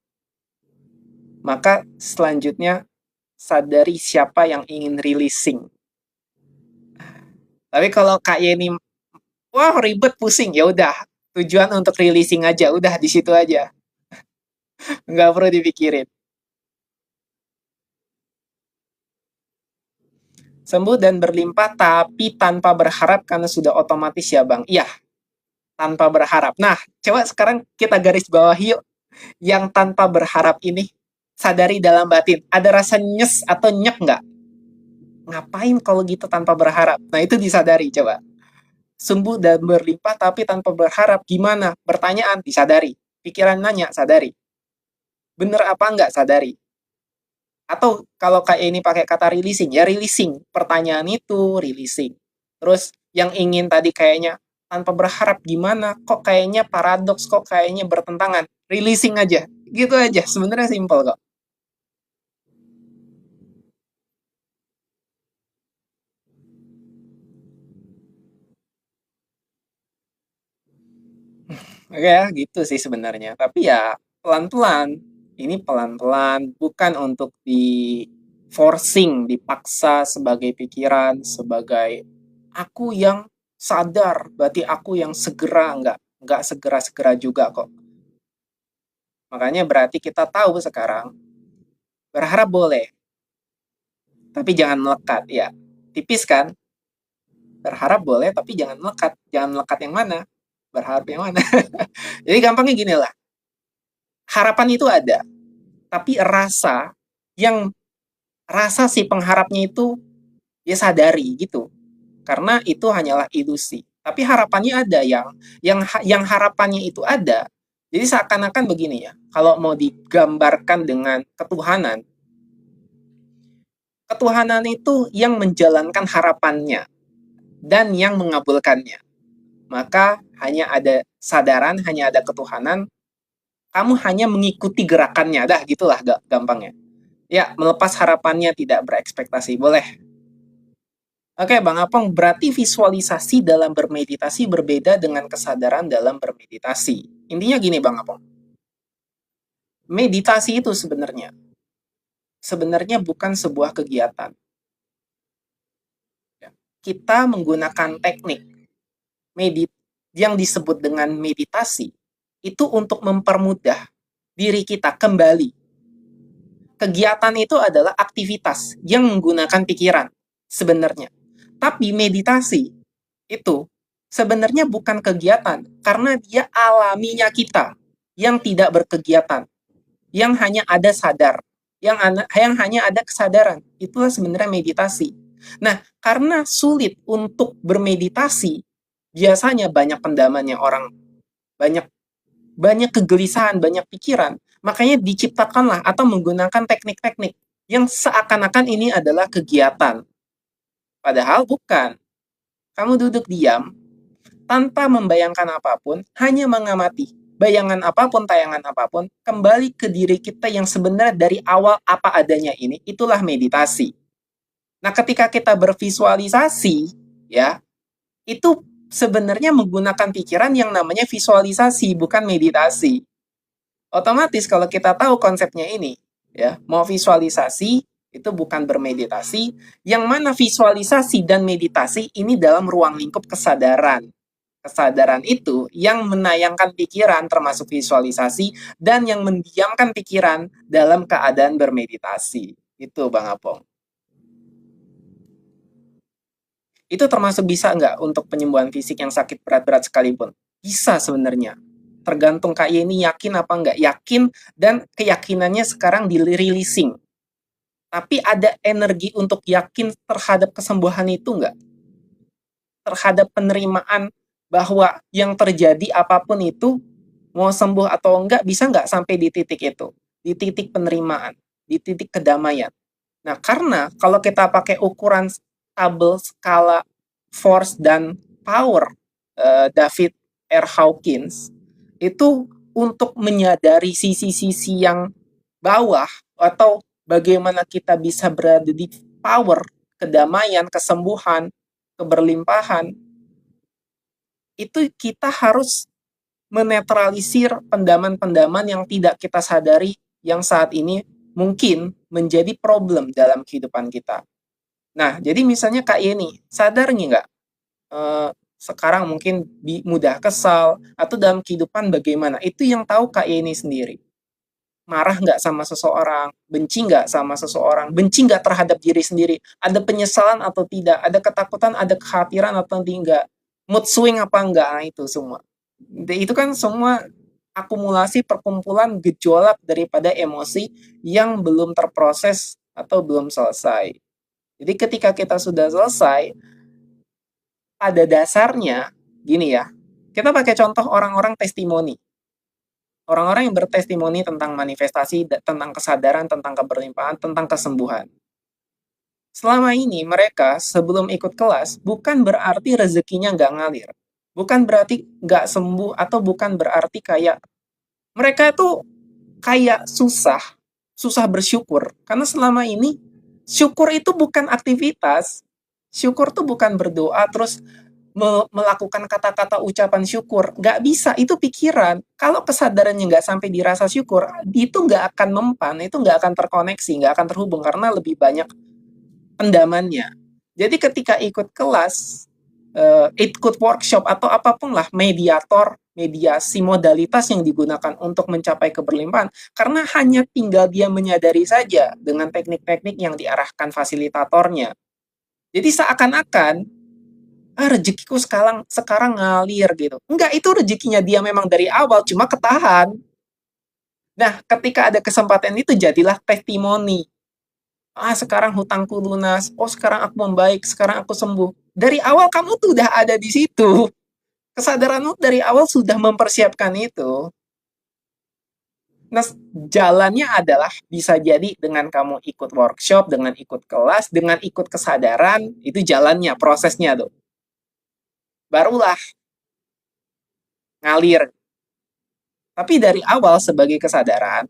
maka selanjutnya sadari siapa yang ingin releasing. Tapi kalau Kak Yeni, wah ribet pusing, ya udah tujuan untuk releasing aja, udah di situ aja, nggak perlu dipikirin. Sembuh dan berlimpah tapi tanpa berharap karena sudah otomatis ya Bang. Iya, tanpa berharap. Nah, coba sekarang kita garis bawah yuk yang tanpa berharap ini. Sadari dalam batin, ada rasa nyes atau nyek nggak? Ngapain kalau gitu tanpa berharap? Nah, itu disadari coba. Sumbu dan berlimpah tapi tanpa berharap, gimana? Pertanyaan, disadari. Pikiran nanya, sadari. Bener apa enggak, sadari. Atau kalau kayak ini pakai kata releasing, ya releasing. Pertanyaan itu releasing. Terus yang ingin tadi kayaknya tanpa berharap gimana? Kok kayaknya paradoks, kok kayaknya bertentangan? Releasing aja. Gitu aja. Sebenarnya simpel kok. Oke ya, gitu sih sebenarnya. Tapi ya pelan-pelan. Ini pelan-pelan, bukan untuk di forcing, dipaksa sebagai pikiran, sebagai aku yang sadar, berarti aku yang segera, enggak segera-segera juga kok. Makanya berarti kita tahu sekarang, berharap boleh, tapi jangan melekat, ya. Tipis kan? Berharap boleh, tapi jangan melekat. Jangan melekat yang mana? Berharap yang mana? Jadi gampangnya gini lah, harapan itu ada, tapi yang rasa si pengharapnya itu ya sadari gitu. Karena itu hanyalah ilusi. Tapi harapannya ada yang harapannya itu ada. Jadi seakan-akan begini ya. Kalau mau digambarkan dengan ketuhanan, ketuhanan itu yang menjalankan harapannya dan yang mengabulkannya. Maka hanya ada sadaran, hanya ada ketuhanan, kamu hanya mengikuti gerakannya. Dah, gitulah gampangnya. Ya, melepas harapannya, tidak berekspektasi. Boleh. Oke, Bang Apong, berarti visualisasi dalam bermeditasi berbeda dengan kesadaran dalam bermeditasi. Intinya gini, Bang Apong. Meditasi itu sebenarnya bukan sebuah kegiatan. Ya. Kita menggunakan teknik yang disebut dengan meditasi itu untuk mempermudah diri kita kembali. Kegiatan itu adalah aktivitas yang menggunakan pikiran sebenarnya. Tapi meditasi itu sebenarnya bukan kegiatan karena dia alaminya kita yang tidak berkegiatan, yang hanya ada sadar, yang hanya ada kesadaran. Itulah sebenarnya meditasi. Nah, karena sulit untuk bermeditasi, biasanya banyak pendamannya orang, banyak banyak kegelisahan, banyak pikiran, makanya diciptakanlah atau menggunakan teknik-teknik yang seakan-akan ini adalah kegiatan. Padahal bukan. Kamu duduk diam, tanpa membayangkan apapun, hanya mengamati. Bayangan apapun, tayangan apapun, kembali ke diri kita yang sebenarnya dari awal apa adanya ini, itulah meditasi. Nah, ketika kita bervisualisasi, ya, itu sebenarnya menggunakan pikiran yang namanya visualisasi, bukan meditasi. Otomatis kalau kita tahu konsepnya ini, ya, mau visualisasi itu bukan bermeditasi, yang mana visualisasi dan meditasi ini dalam ruang lingkup kesadaran. Kesadaran itu yang menayangkan pikiran termasuk visualisasi dan yang mendiamkan pikiran dalam keadaan bermeditasi. Itu Bang Apong. Itu termasuk bisa nggak untuk penyembuhan fisik yang sakit berat-berat sekalipun? Bisa sebenarnya. Tergantung Kak Yeni yakin apa nggak. Yakin dan keyakinannya sekarang di-releasing. Tapi ada energi untuk yakin terhadap kesembuhan itu nggak? Terhadap penerimaan bahwa yang terjadi apapun itu, mau sembuh atau enggak, bisa nggak sampai di titik itu? Di titik penerimaan, di titik kedamaian. Nah, karena kalau kita pakai ukuran tabel skala force dan power David R. Hawkins, itu untuk menyadari sisi-sisi yang bawah atau bagaimana kita bisa berada di power, kedamaian, kesembuhan, keberlimpahan, itu kita harus menetralisir pendaman-pendaman yang tidak kita sadari yang saat ini mungkin menjadi problem dalam kehidupan kita. Nah, jadi misalnya Kak Yeni, sadar nggak sekarang mungkin mudah kesal atau dalam kehidupan bagaimana? Itu yang tahu Kak Yeni sendiri. Marah nggak sama seseorang, benci nggak sama seseorang, benci nggak terhadap diri sendiri, ada penyesalan atau tidak, ada ketakutan, ada kekhawatiran atau tidak, mood swing apa enggak, nah itu semua. Itu kan semua akumulasi perkumpulan gejolak daripada emosi yang belum terproses atau belum selesai. Jadi ketika kita sudah selesai, pada dasarnya, gini ya, kita pakai contoh orang-orang testimoni. Orang-orang yang bertestimoni tentang manifestasi, tentang kesadaran, tentang keberlimpahan, tentang kesembuhan. Selama ini mereka sebelum ikut kelas, bukan berarti rezekinya nggak ngalir. Bukan berarti nggak sembuh, atau bukan berarti kayak mereka itu kayak susah bersyukur. Karena selama ini, syukur itu bukan aktivitas. Syukur tuh bukan berdoa, terus melakukan kata-kata ucapan syukur. Nggak bisa, itu pikiran. Kalau kesadarannya nggak sampai dirasa syukur, itu nggak akan mempan, itu nggak akan terkoneksi, nggak akan terhubung, karena lebih banyak pendamannya. Jadi ketika ikut kelas, ikut workshop, atau apapun lah, mediator, mediasi, modalitas yang digunakan untuk mencapai keberlimpahan, karena hanya tinggal dia menyadari saja dengan teknik-teknik yang diarahkan fasilitatornya. Jadi seakan-akan, rezekiku sekarang ngalir gitu. Enggak, itu rezekinya dia memang dari awal, cuma ketahan. Nah, ketika ada kesempatan itu, jadilah testimoni. Sekarang hutangku lunas. Oh, sekarang aku membaik. Sekarang aku sembuh. Dari awal kamu tuh udah ada di situ. Kesadaranmu dari awal sudah mempersiapkan itu. Nah, jalannya adalah bisa jadi dengan kamu ikut workshop, dengan ikut kelas, dengan ikut kesadaran, itu jalannya, prosesnya tuh. Barulah ngalir. Tapi dari awal sebagai kesadaran,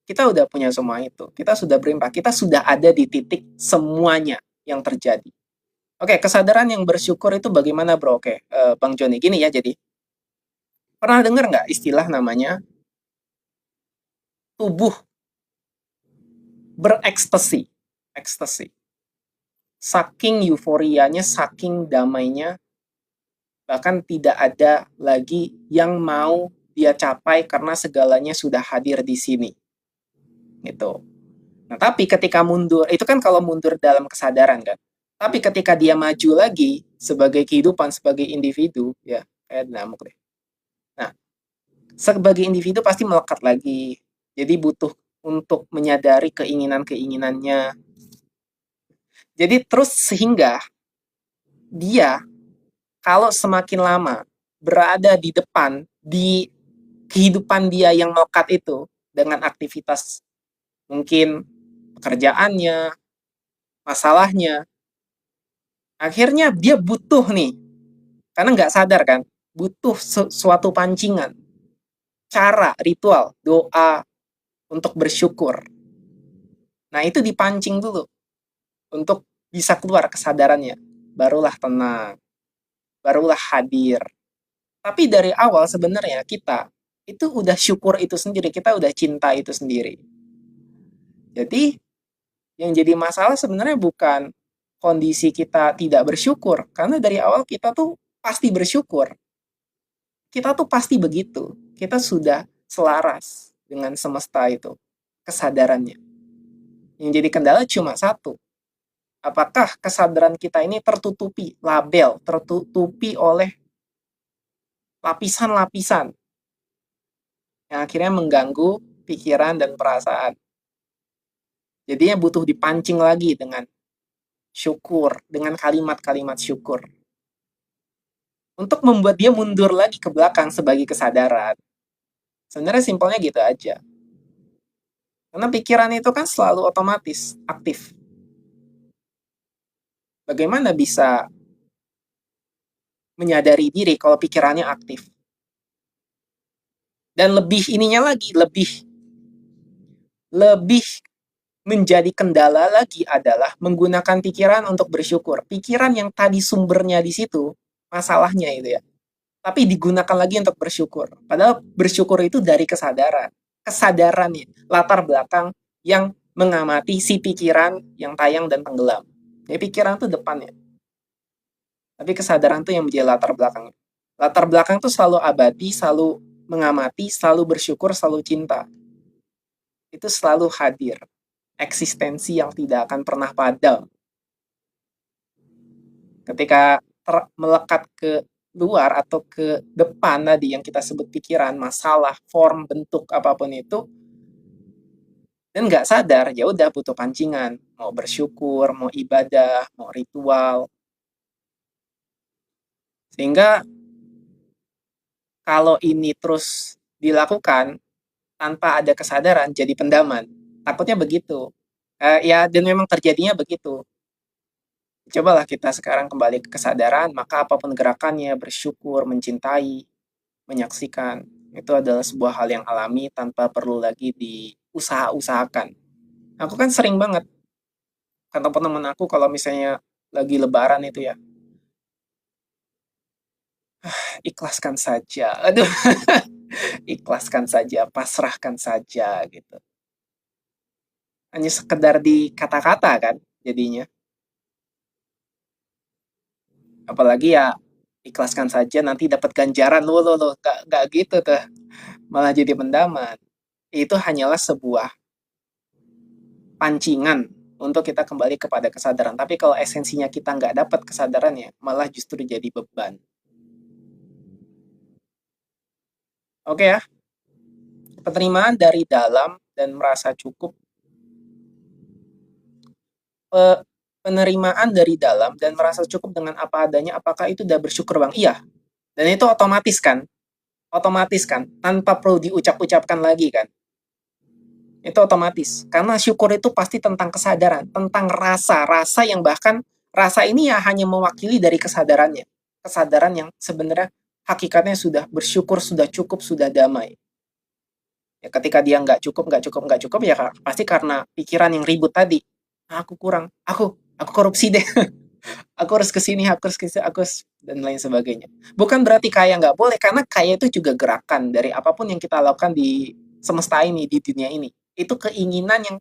kita udah punya semua itu. Kita sudah berimpact, kita sudah ada di titik semuanya yang terjadi. Oke, kesadaran yang bersyukur itu bagaimana, bro? Oke, Bang Joni, gini ya, jadi pernah dengar nggak istilah namanya tubuh berekstasi? Ekstasi. Saking euforianya, saking damainya, bahkan tidak ada lagi yang mau dia capai karena segalanya sudah hadir di sini. Gitu. Nah, tapi ketika mundur, itu kan kalau mundur dalam kesadaran kan. Tapi ketika dia maju lagi sebagai kehidupan, sebagai individu, ya, kayak dinamik deh. Nah, sebagai individu pasti melekat lagi. Jadi butuh untuk menyadari keinginan-keinginannya. Jadi terus sehingga dia kalau semakin lama berada di depan, di kehidupan dia yang melekat itu, dengan aktivitas mungkin pekerjaannya, masalahnya, akhirnya dia butuh nih, karena nggak sadar kan, butuh suatu pancingan, cara, ritual, doa untuk bersyukur. Nah, itu dipancing dulu untuk bisa keluar kesadarannya. Barulah tenang, barulah hadir. Tapi dari awal sebenarnya kita itu udah syukur itu sendiri, kita udah cinta itu sendiri. Jadi yang jadi masalah sebenarnya bukan kondisi kita tidak bersyukur, karena dari awal kita tuh pasti bersyukur. Kita tuh pasti begitu. Kita sudah selaras dengan semesta itu, kesadarannya. Yang jadi kendala cuma satu. Apakah kesadaran kita ini tertutupi label, tertutupi oleh lapisan-lapisan yang akhirnya mengganggu pikiran dan perasaan. Jadinya butuh dipancing lagi dengan syukur, dengan kalimat-kalimat syukur. Untuk membuat dia mundur lagi ke belakang sebagai kesadaran. Sebenarnya simpelnya gitu aja. Karena pikiran itu kan selalu otomatis, aktif. Bagaimana bisa menyadari diri kalau pikirannya aktif? Dan lebih ininya lagi, lebih menjadi kendala lagi adalah menggunakan pikiran untuk bersyukur. Pikiran yang tadi sumbernya di situ, masalahnya itu ya. Tapi digunakan lagi untuk bersyukur. Padahal bersyukur itu dari kesadaran. Kesadarannya, latar belakang yang mengamati si pikiran yang tayang dan tenggelam. Jadi pikiran itu depannya. Tapi kesadaran itu yang menjadi latar belakangnya. Latar belakang itu selalu abadi, selalu mengamati, selalu bersyukur, selalu cinta. Itu selalu hadir. Eksistensi yang tidak akan pernah padam. Ketika melekat ke luar atau ke depan tadi yang kita sebut pikiran, masalah, form, bentuk apapun itu, dan nggak sadar, ya udah butuh pancingan, mau bersyukur, mau ibadah, mau ritual. Sehingga kalau ini terus dilakukan tanpa ada kesadaran, jadi pendaman. Takutnya begitu. Ya, dan memang terjadinya begitu. Cobalah kita sekarang kembali ke kesadaran, maka apapun gerakannya, bersyukur, mencintai, menyaksikan, itu adalah sebuah hal yang alami tanpa perlu lagi diusaha-usahakan. Aku kan sering banget, kata teman aku kalau misalnya lagi lebaran itu ya, ikhlaskan saja. Aduh, ikhlaskan saja, pasrahkan saja gitu. Hanya sekedar di kata-kata kan jadinya. Apalagi ya ikhlaskan saja nanti dapat ganjaran loh, gak gitu tuh, malah jadi pendaman. Itu hanyalah sebuah pancingan untuk kita kembali kepada kesadaran. Tapi kalau esensinya kita nggak dapat kesadarannya, malah justru jadi beban. Oke ya, penerimaan dari dalam dan merasa cukup. Penerimaan dari dalam dan merasa cukup dengan apa adanya, apakah itu udah bersyukur bang? Iya, dan itu otomatis kan, tanpa perlu diucap-ucapkan lagi kan. Itu otomatis. Karena syukur itu pasti tentang kesadaran, tentang rasa. Rasa yang bahkan, rasa ini ya hanya mewakili dari kesadarannya. Kesadaran yang sebenarnya hakikatnya sudah bersyukur, sudah cukup, sudah damai. Ya, ketika dia nggak cukup, ya pasti karena pikiran yang ribut tadi. Aku kurang, aku korupsi deh. Aku harus kesini, aku harus kesini, dan lain sebagainya. Bukan berarti kaya nggak boleh, karena kaya itu juga gerakan dari apapun yang kita lakukan di semesta ini, di dunia ini. Itu keinginan yang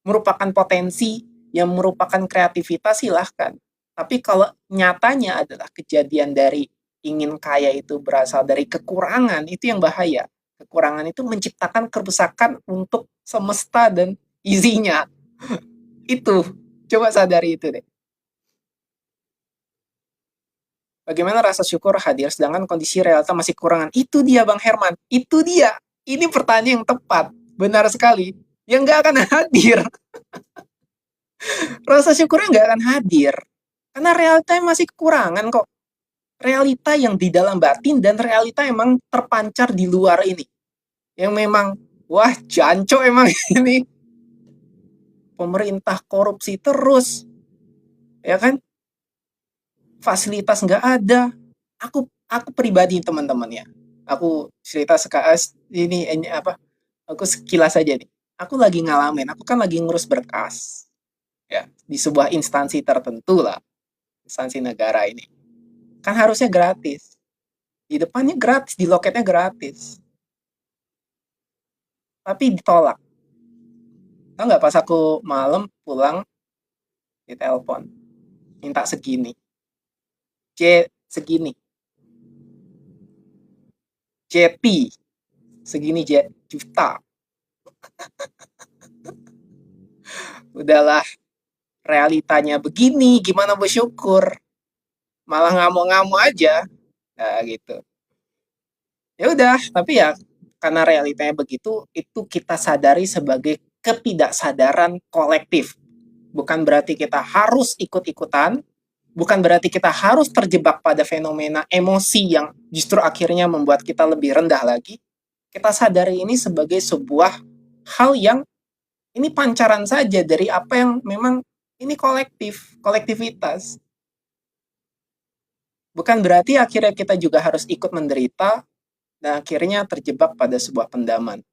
merupakan potensi, yang merupakan kreativitas, silahkan. Tapi kalau nyatanya adalah kejadian dari ingin kaya itu berasal dari kekurangan, itu yang bahaya. Kekurangan itu menciptakan kerusakan untuk semesta dan isinya. Itu, coba sadari itu deh. Bagaimana rasa syukur hadir sedangkan kondisi realita masih kekurangan? Itu dia Bang Herman, itu dia. Ini pertanyaan yang tepat, benar sekali. Yang nggak akan hadir. Rasa syukurnya nggak akan hadir. Karena realitanya masih kekurangan kok. Realita yang di dalam batin dan realita emang terpancar di luar ini. Yang memang, wah janco emang ini. Pemerintah korupsi terus. Ya kan? Fasilitas nggak ada. Aku pribadi teman-teman ya. Aku cerita sekarang ini apa? Aku sekilas aja nih. Aku lagi ngalamin, aku kan lagi ngurus berkas ya di sebuah instansi tertentu lah, instansi negara ini. Kan harusnya gratis. Di depannya gratis, di loketnya gratis. Tapi ditolak. Tahu nggak pas aku malam pulang ditelepon, minta segini. Segini. JP segini juta. Udahlah, realitanya begini, gimana bersyukur? Malah ngamuk-ngamuk aja. Nah, gitu. Ya udah, tapi ya karena realitanya begitu, itu kita sadari sebagai ketidaksadaran kolektif. Bukan berarti kita harus ikut-ikutan, bukan berarti kita harus terjebak pada fenomena emosi yang justru akhirnya membuat kita lebih rendah lagi. Kita sadari ini sebagai sebuah hal yang ini pancaran saja dari apa yang memang ini kolektivitas. Bukan berarti akhirnya kita juga harus ikut menderita dan akhirnya terjebak pada sebuah pendaman.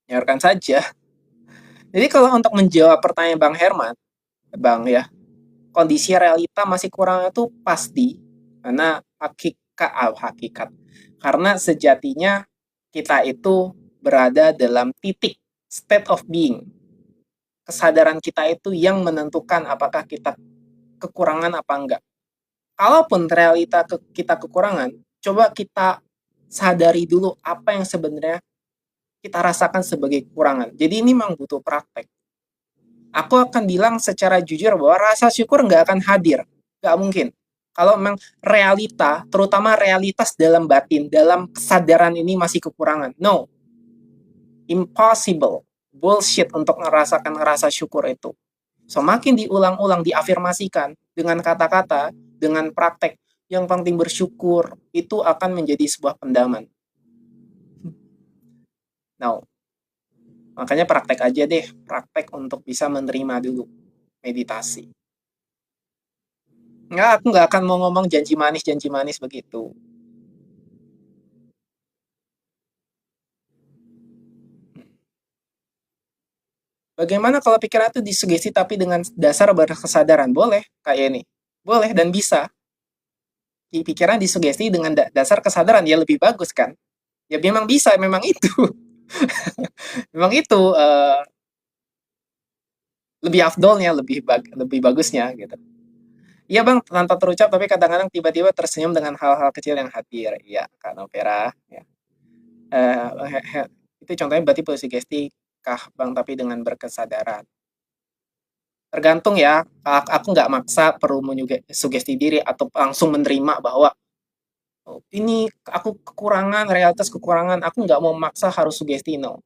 Biarkan saja. Jadi kalau untuk menjawab pertanyaan Bang Herman, Bang ya, kondisi realita masih kurang itu pasti karena hakikat. Karena sejatinya kita itu berada dalam titik state of being. Kesadaran kita itu yang menentukan apakah kita kekurangan apa enggak. Kalaupun realita kita kekurangan, coba kita sadari dulu apa yang sebenarnya kita rasakan sebagai kekurangan. Jadi ini memang butuh praktek. Aku akan bilang secara jujur bahwa rasa syukur nggak akan hadir. Nggak mungkin. Kalau memang realita, terutama realitas dalam batin, dalam kesadaran ini masih kekurangan. No, impossible, bullshit untuk ngerasakan rasa syukur itu. So, makin diulang-ulang, diafirmasikan dengan kata-kata, dengan praktek, yang penting bersyukur, itu akan menjadi sebuah pendaman. Now, makanya praktek aja deh, praktek untuk bisa menerima dulu meditasi. Aku nggak akan mau ngomong janji manis begitu. Bagaimana kalau pikiran itu disugesti tapi dengan dasar berkesadaran? Boleh, kayak ini. Boleh dan bisa. Pikiran disugesti dengan dasar kesadaran, ya lebih bagus kan? Ya memang bisa, memang itu. Memang itu lebih afdolnya, lebih bagusnya gitu. Iya bang, tanpa terucap tapi kadang-kadang tiba-tiba tersenyum dengan hal-hal kecil yang hadir. Iya, Kak Novera. Ya. Itu contohnya berarti sugesti kah bang, tapi dengan berkesadaran. Tergantung ya, aku nggak maksa perlu sugesti diri atau langsung menerima bahwa oh, ini aku kekurangan, realitas kekurangan, aku nggak mau maksa harus sugesti, no.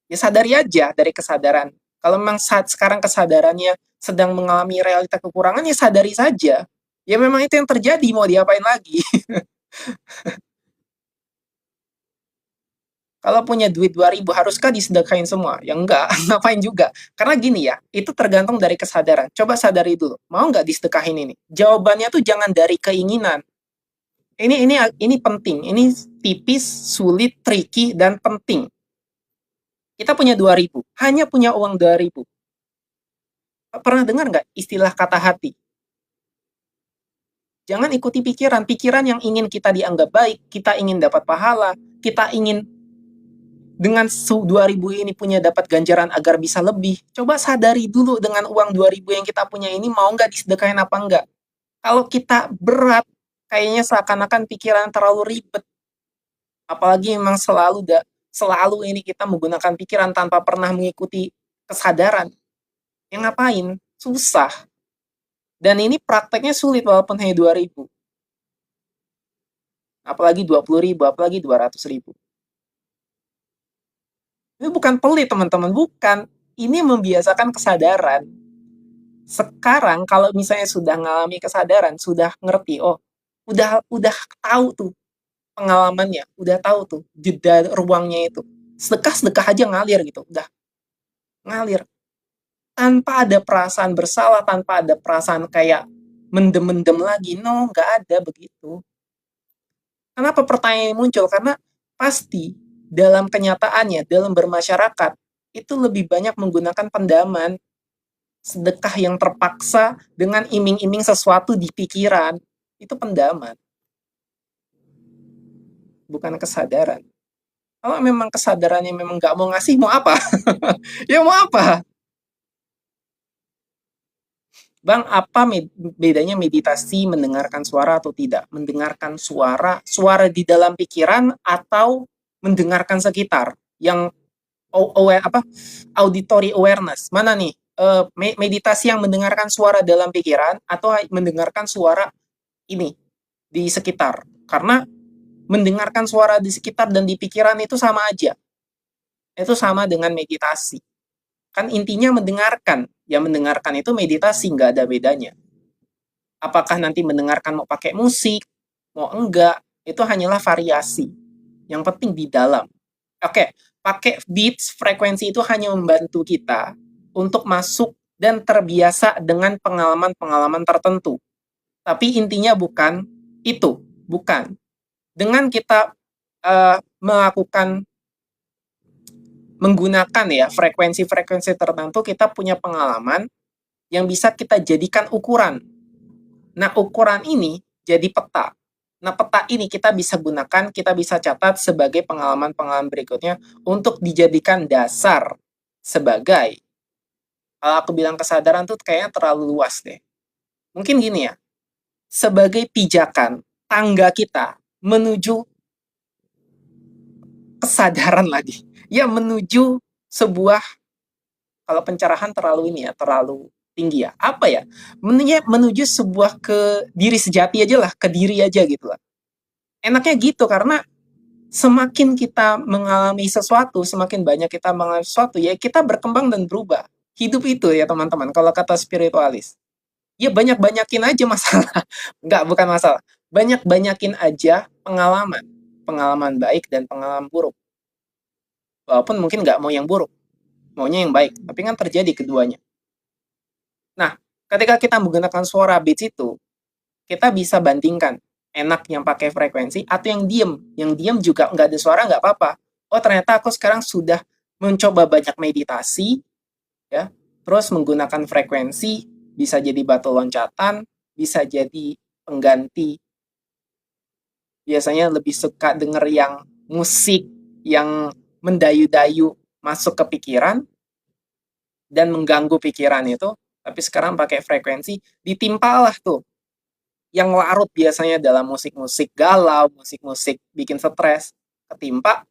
Ya sadari aja dari kesadaran. Kalau memang saat sekarang kesadarannya sedang mengalami realita kekurangan, ya sadari saja. Ya memang itu yang terjadi, mau diapain lagi. Kalau punya duit 2.000, haruskah disedekahin semua? Ya enggak, ngapain juga. Karena gini ya, itu tergantung dari kesadaran. Coba sadari dulu, mau nggak disedekahin ini? Jawabannya tuh jangan dari keinginan. Ini penting, ini tipis, sulit, tricky, dan penting. Kita punya 2.000, hanya punya uang 2.000. Pernah dengar nggak istilah kata hati? Jangan ikuti pikiran yang ingin kita dianggap baik, kita ingin dapat pahala, kita ingin dengan 2.000 ini punya dapat ganjaran agar bisa lebih. Coba sadari dulu dengan uang 2.000 yang kita punya ini mau nggak disedekahin apa enggak. Kalau kita berat, kayaknya seakan-akan pikiran terlalu ribet. Apalagi memang selalu ini kita menggunakan pikiran tanpa pernah mengikuti kesadaran. Yang ngapain? Susah. Dan ini prakteknya sulit walaupun hanya 2.000. Apalagi 20.000, apalagi 200.000. Ini bukan pelit teman-teman, bukan. Ini membiasakan kesadaran. Sekarang kalau misalnya sudah mengalami kesadaran, sudah ngerti, oh, udah tahu tuh pengalamannya, udah tahu tuh jeda ruangnya itu. Sedekah aja ngalir gitu, udah ngalir. Tanpa ada perasaan bersalah, tanpa ada perasaan kayak mendem-mendem lagi, no, nggak ada begitu. Kenapa pertanyaan muncul? Karena pasti dalam kenyataannya, dalam bermasyarakat, itu lebih banyak menggunakan pendaman, sedekah yang terpaksa dengan iming-iming sesuatu di pikiran, itu pendaman. Bukan kesadaran. Kalau memang kesadarannya memang nggak mau ngasih, mau apa? Ya mau apa? Bang, apa bedanya meditasi mendengarkan suara atau tidak? Mendengarkan suara di dalam pikiran atau mendengarkan sekitar yang auditory awareness. Mana nih? Meditasi yang mendengarkan suara dalam pikiran atau mendengarkan suara ini di sekitar. Karena mendengarkan suara di sekitar dan di pikiran itu sama aja. Itu sama dengan meditasi. Kan intinya mendengarkan. Ya mendengarkan itu meditasi, nggak ada bedanya. Apakah nanti mendengarkan mau pakai musik, mau enggak, itu hanyalah variasi. Yang penting di dalam. Oke, pakai beats, frekuensi itu hanya membantu kita untuk masuk dan terbiasa dengan pengalaman-pengalaman tertentu. Tapi intinya bukan itu, bukan. Dengan kita melakukan menggunakan ya frekuensi-frekuensi tertentu, kita punya pengalaman yang bisa kita jadikan ukuran. Nah, ukuran ini jadi peta. Nah, peta ini kita bisa gunakan, kita bisa catat sebagai pengalaman-pengalaman berikutnya untuk dijadikan dasar sebagai, kalau aku bilang kesadaran tuh kayaknya terlalu luas deh. Mungkin gini ya, sebagai pijakan tangga kita menuju kesadaran lagi. Ya, menuju sebuah, kalau pencerahan terlalu ini ya, terlalu tinggi ya, apa ya, menuju sebuah ke diri sejati aja lah, ke diri aja gitu lah. Enaknya gitu, karena semakin kita mengalami sesuatu, semakin banyak kita mengalami sesuatu, ya kita berkembang dan berubah. Hidup itu ya teman-teman, kalau kata spiritualis. Ya banyak-banyakin aja masalah. Enggak, bukan masalah. Banyak-banyakin aja pengalaman. Pengalaman baik dan pengalaman buruk. Walaupun mungkin nggak mau yang buruk, maunya yang baik. Tapi kan terjadi keduanya. Nah, ketika kita menggunakan suara beats itu, kita bisa bandingkan enak yang pakai frekuensi atau yang diem. Yang diem juga nggak ada suara, nggak apa-apa. Oh, ternyata aku sekarang sudah mencoba banyak meditasi, ya. Terus menggunakan frekuensi, bisa jadi batu loncatan, bisa jadi pengganti. Biasanya lebih suka denger yang musik yang mendayu-dayu masuk ke pikiran dan mengganggu pikiran itu. Tapi sekarang pakai frekuensi, ditimpalah tuh yang larut biasanya dalam musik-musik galau, musik-musik bikin stres, ketimpa,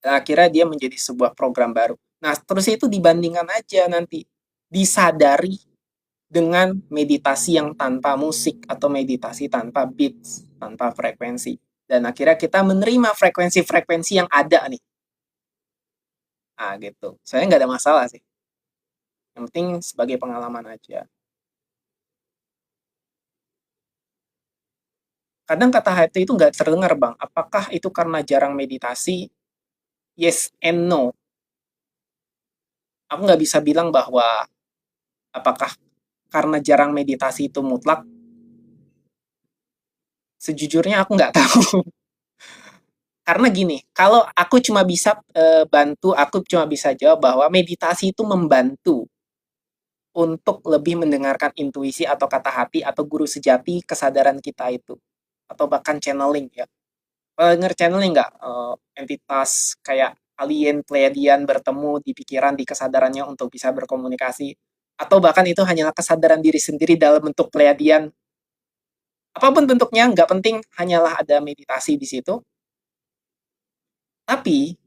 dan akhirnya dia menjadi sebuah program baru. Nah, terus itu dibandingkan aja nanti, disadari dengan meditasi yang tanpa musik atau meditasi tanpa beats, tanpa frekuensi. Dan akhirnya kita menerima frekuensi-frekuensi yang ada nih. Nah, gitu. Saya nggak ada masalah sih. Yang penting sebagai pengalaman aja. Kadang kata hati itu nggak terdengar, Bang. Apakah itu karena jarang meditasi? Yes and no. Aku nggak bisa bilang bahwa apakah karena jarang meditasi itu mutlak. Sejujurnya aku nggak tahu. Karena gini, kalau aku cuma bisa aku cuma bisa jawab bahwa meditasi itu membantu untuk lebih mendengarkan intuisi atau kata hati atau guru sejati kesadaran kita itu. Atau bahkan channeling ya. Denger channeling nggak? Entitas kayak alien, Pleiadian bertemu di pikiran, di kesadarannya untuk bisa berkomunikasi. Atau bahkan itu hanyalah kesadaran diri sendiri dalam bentuk Pleiadian. Apapun bentuknya, nggak penting, hanyalah ada meditasi di situ. Tapi,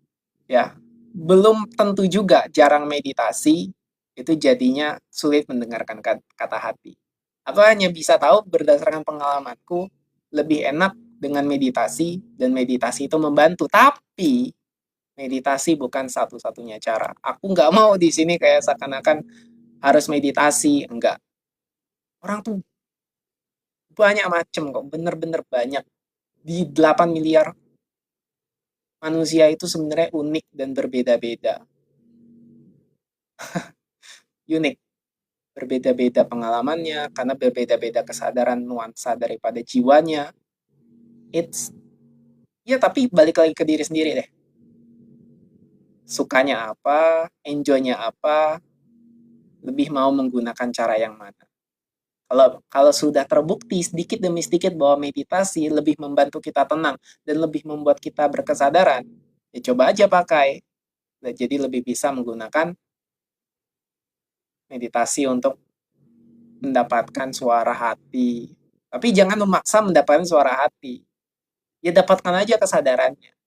ya, belum tentu juga jarang meditasi, itu jadinya sulit mendengarkan kata hati. Aku hanya bisa tahu berdasarkan pengalamanku, lebih enak dengan meditasi, dan meditasi itu membantu. Tapi, meditasi bukan satu-satunya cara. Aku nggak mau di sini kayak seakan-akan harus meditasi, enggak. Orang tuh banyak macam kok, bener-bener banyak. Di 8 miliar manusia itu sebenarnya unik dan berbeda-beda. Unik, berbeda-beda pengalamannya, karena berbeda-beda kesadaran nuansa daripada jiwanya. It's, ya tapi balik lagi ke diri sendiri deh. Sukanya apa, enjoy-nya apa, lebih mau menggunakan cara yang mana. Kalau sudah terbukti sedikit demi sedikit bahwa meditasi lebih membantu kita tenang dan lebih membuat kita berkesadaran, ya coba aja pakai. Jadi lebih bisa menggunakan meditasi untuk mendapatkan suara hati. Tapi jangan memaksa mendapatkan suara hati. Ya dapatkan aja kesadarannya.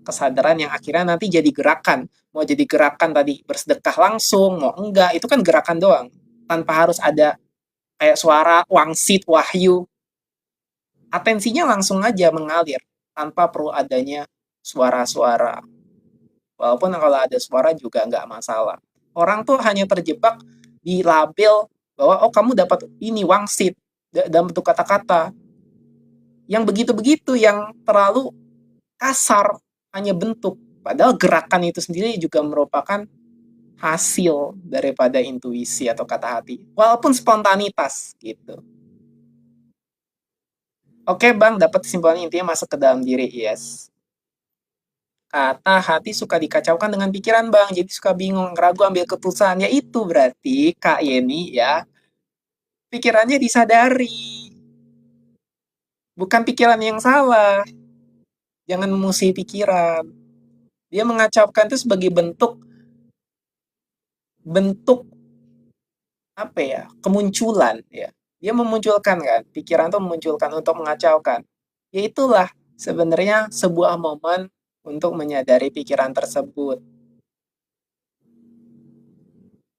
Kesadaran yang akhirnya nanti jadi gerakan. Mau jadi gerakan tadi bersedekah langsung, mau enggak, itu kan gerakan doang. Tanpa harus ada kayak suara wangsit, wahyu. Atensinya langsung aja mengalir tanpa perlu adanya suara-suara. Walaupun kalau ada suara juga nggak masalah. Orang tuh hanya terjebak di label bahwa oh kamu dapat ini wangsit dalam bentuk kata-kata. Yang begitu-begitu yang terlalu kasar, hanya bentuk. Padahal gerakan itu sendiri juga merupakan hasil daripada intuisi atau kata hati. Walaupun spontanitas gitu. Oke Bang, dapat kesimpulan intinya masuk ke dalam diri, yes. Kata hati suka dikacaukan dengan pikiran Bang, jadi suka bingung, ragu ambil keputusan. Ya itu berarti Kak Yeni ya, pikirannya disadari. Bukan pikiran yang salah. Jangan memusuhi pikiran. Dia mengacaukan itu sebagai bentuk bentuk apa ya? Kemunculan ya. Dia memunculkan kan, pikiran itu memunculkan untuk mengacaukan. Ya itulah sebenarnya sebuah momen untuk menyadari pikiran tersebut.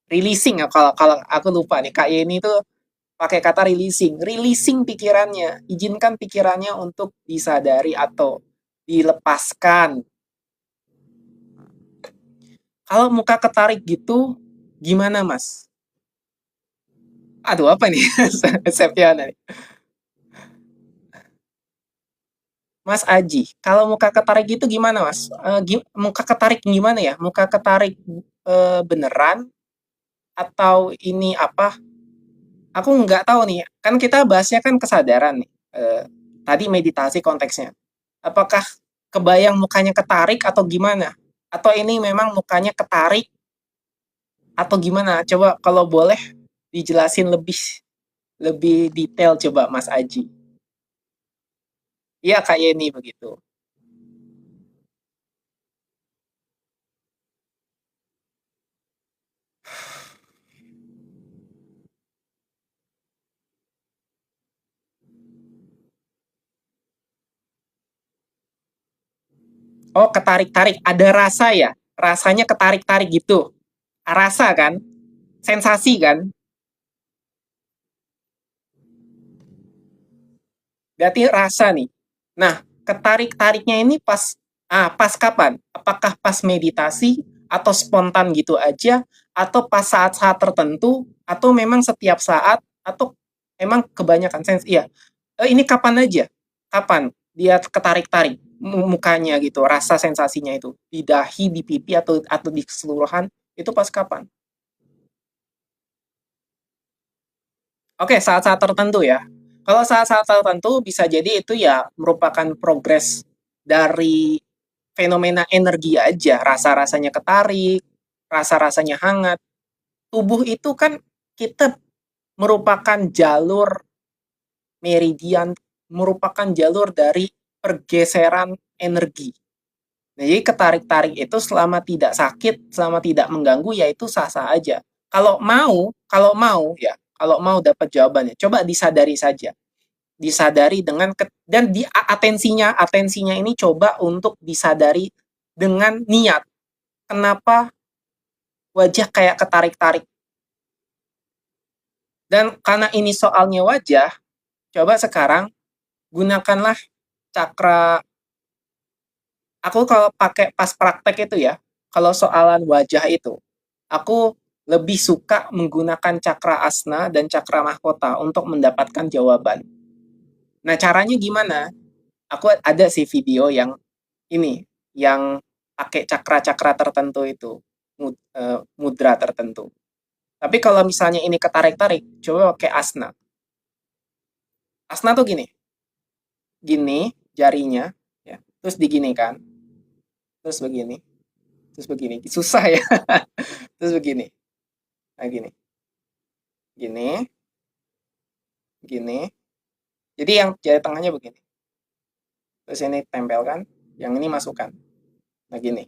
Releasing ya, kalau kalau aku lupa nih, Kak Yeni tuh pakai kata releasing. Releasing pikirannya, izinkan pikirannya untuk disadari atau dilepaskan. Kalau muka ketarik gitu, gimana Mas? Aduh, apa nih? Septiana nih. Mas Aji, kalau muka ketarik gitu gimana Mas? Muka ketarik gimana ya? Muka ketarik beneran atau ini apa? Aku nggak tahu nih. Kan kita bahasnya kan kesadaran nih. Tadi meditasi konteksnya. Apakah kebayang mukanya ketarik atau gimana? Atau ini memang mukanya ketarik atau gimana? Coba kalau boleh dijelasin lebih lebih detail coba Mas Aji. Iya Kak Yeni begitu. Oh, ketarik-tarik, ada rasa ya? Rasanya ketarik-tarik gitu. Rasa kan? Sensasi kan? Berarti rasa nih. Nah, ketarik-tariknya ini pas kapan? Apakah pas meditasi atau spontan gitu aja atau pas saat-saat tertentu atau memang setiap saat atau emang kebanyakan iya. Ini kapan aja? Kapan dia ketarik-tarik mukanya gitu, rasa sensasinya itu di dahi, di pipi atau di keseluruhan itu pas kapan? Oke, saat-saat tertentu ya. Kalau saat-saat tertentu bisa jadi itu ya merupakan progres dari fenomena energi aja, rasa-rasanya ketarik, rasa-rasanya hangat. Tubuh itu kan kita merupakan jalur meridian, merupakan jalur dari pergeseran energi. Nah, jadi ketarik-tarik itu selama tidak sakit, selama tidak mengganggu, ya itu sah-sah aja. Kalau mau dapat jawabannya, coba disadari saja. Disadari dengan dan di atensinya ini coba untuk disadari dengan niat. Kenapa wajah kayak ketarik-tarik? Dan karena ini soalnya wajah, coba sekarang gunakanlah cakra. Aku kalau pakai pas praktek itu ya, kalau soalan wajah itu, aku lebih suka menggunakan cakra asna dan cakra mahkota untuk mendapatkan jawaban. Nah, caranya gimana? Aku ada sih video yang ini, yang pakai cakra-cakra tertentu itu, mudra tertentu. Tapi kalau misalnya ini ketarik-tarik, coba pakai asna. Asna tuh gini, gini jarinya, ya, terus diginikan, terus begini, terus begini. Susah ya, terus begini. Nah, gini, gini, gini. Jadi yang jari tengahnya begini. Terus ini tempelkan, yang ini masukkan. Nah, gini.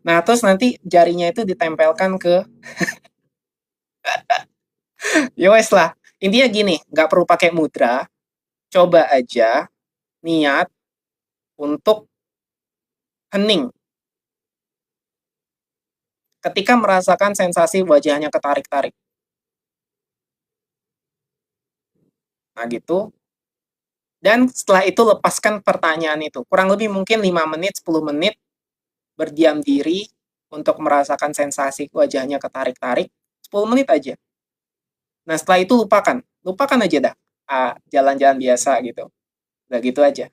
Nah, terus nanti jarinya itu ditempelkan ke, ya wes lah. Intinya gini, nggak perlu pakai mudra, coba aja niat untuk hening ketika merasakan sensasi wajahnya ketarik-tarik. Nah, gitu. Dan setelah itu lepaskan pertanyaan itu. Kurang lebih mungkin 5 menit, 10 menit berdiam diri untuk merasakan sensasi wajahnya ketarik-tarik. 10 menit aja. Nah, setelah itu lupakan. Lupakan aja dah. Jalan-jalan biasa gitu. Udah gitu aja.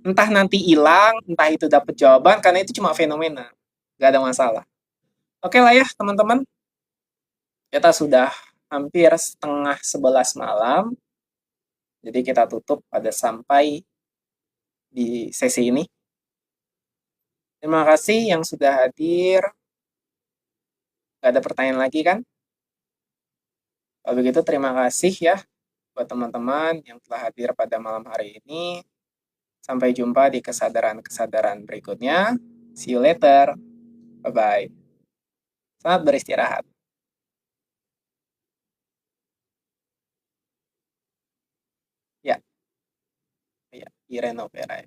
Entah nanti hilang, entah itu dapat jawaban, karena itu cuma fenomena. Gak ada masalah. Oke lah ya, teman-teman. Kita sudah hampir setengah 11 malam. Jadi kita tutup pada sampai di sesi ini. Terima kasih yang sudah hadir. Gak ada pertanyaan lagi kan? Kalau begitu terima kasih ya buat teman-teman yang telah hadir pada malam hari ini. Sampai jumpa di kesadaran-kesadaran berikutnya. See you later. Bye-bye. Selamat beristirahat. Ya, ya, Irene Opera.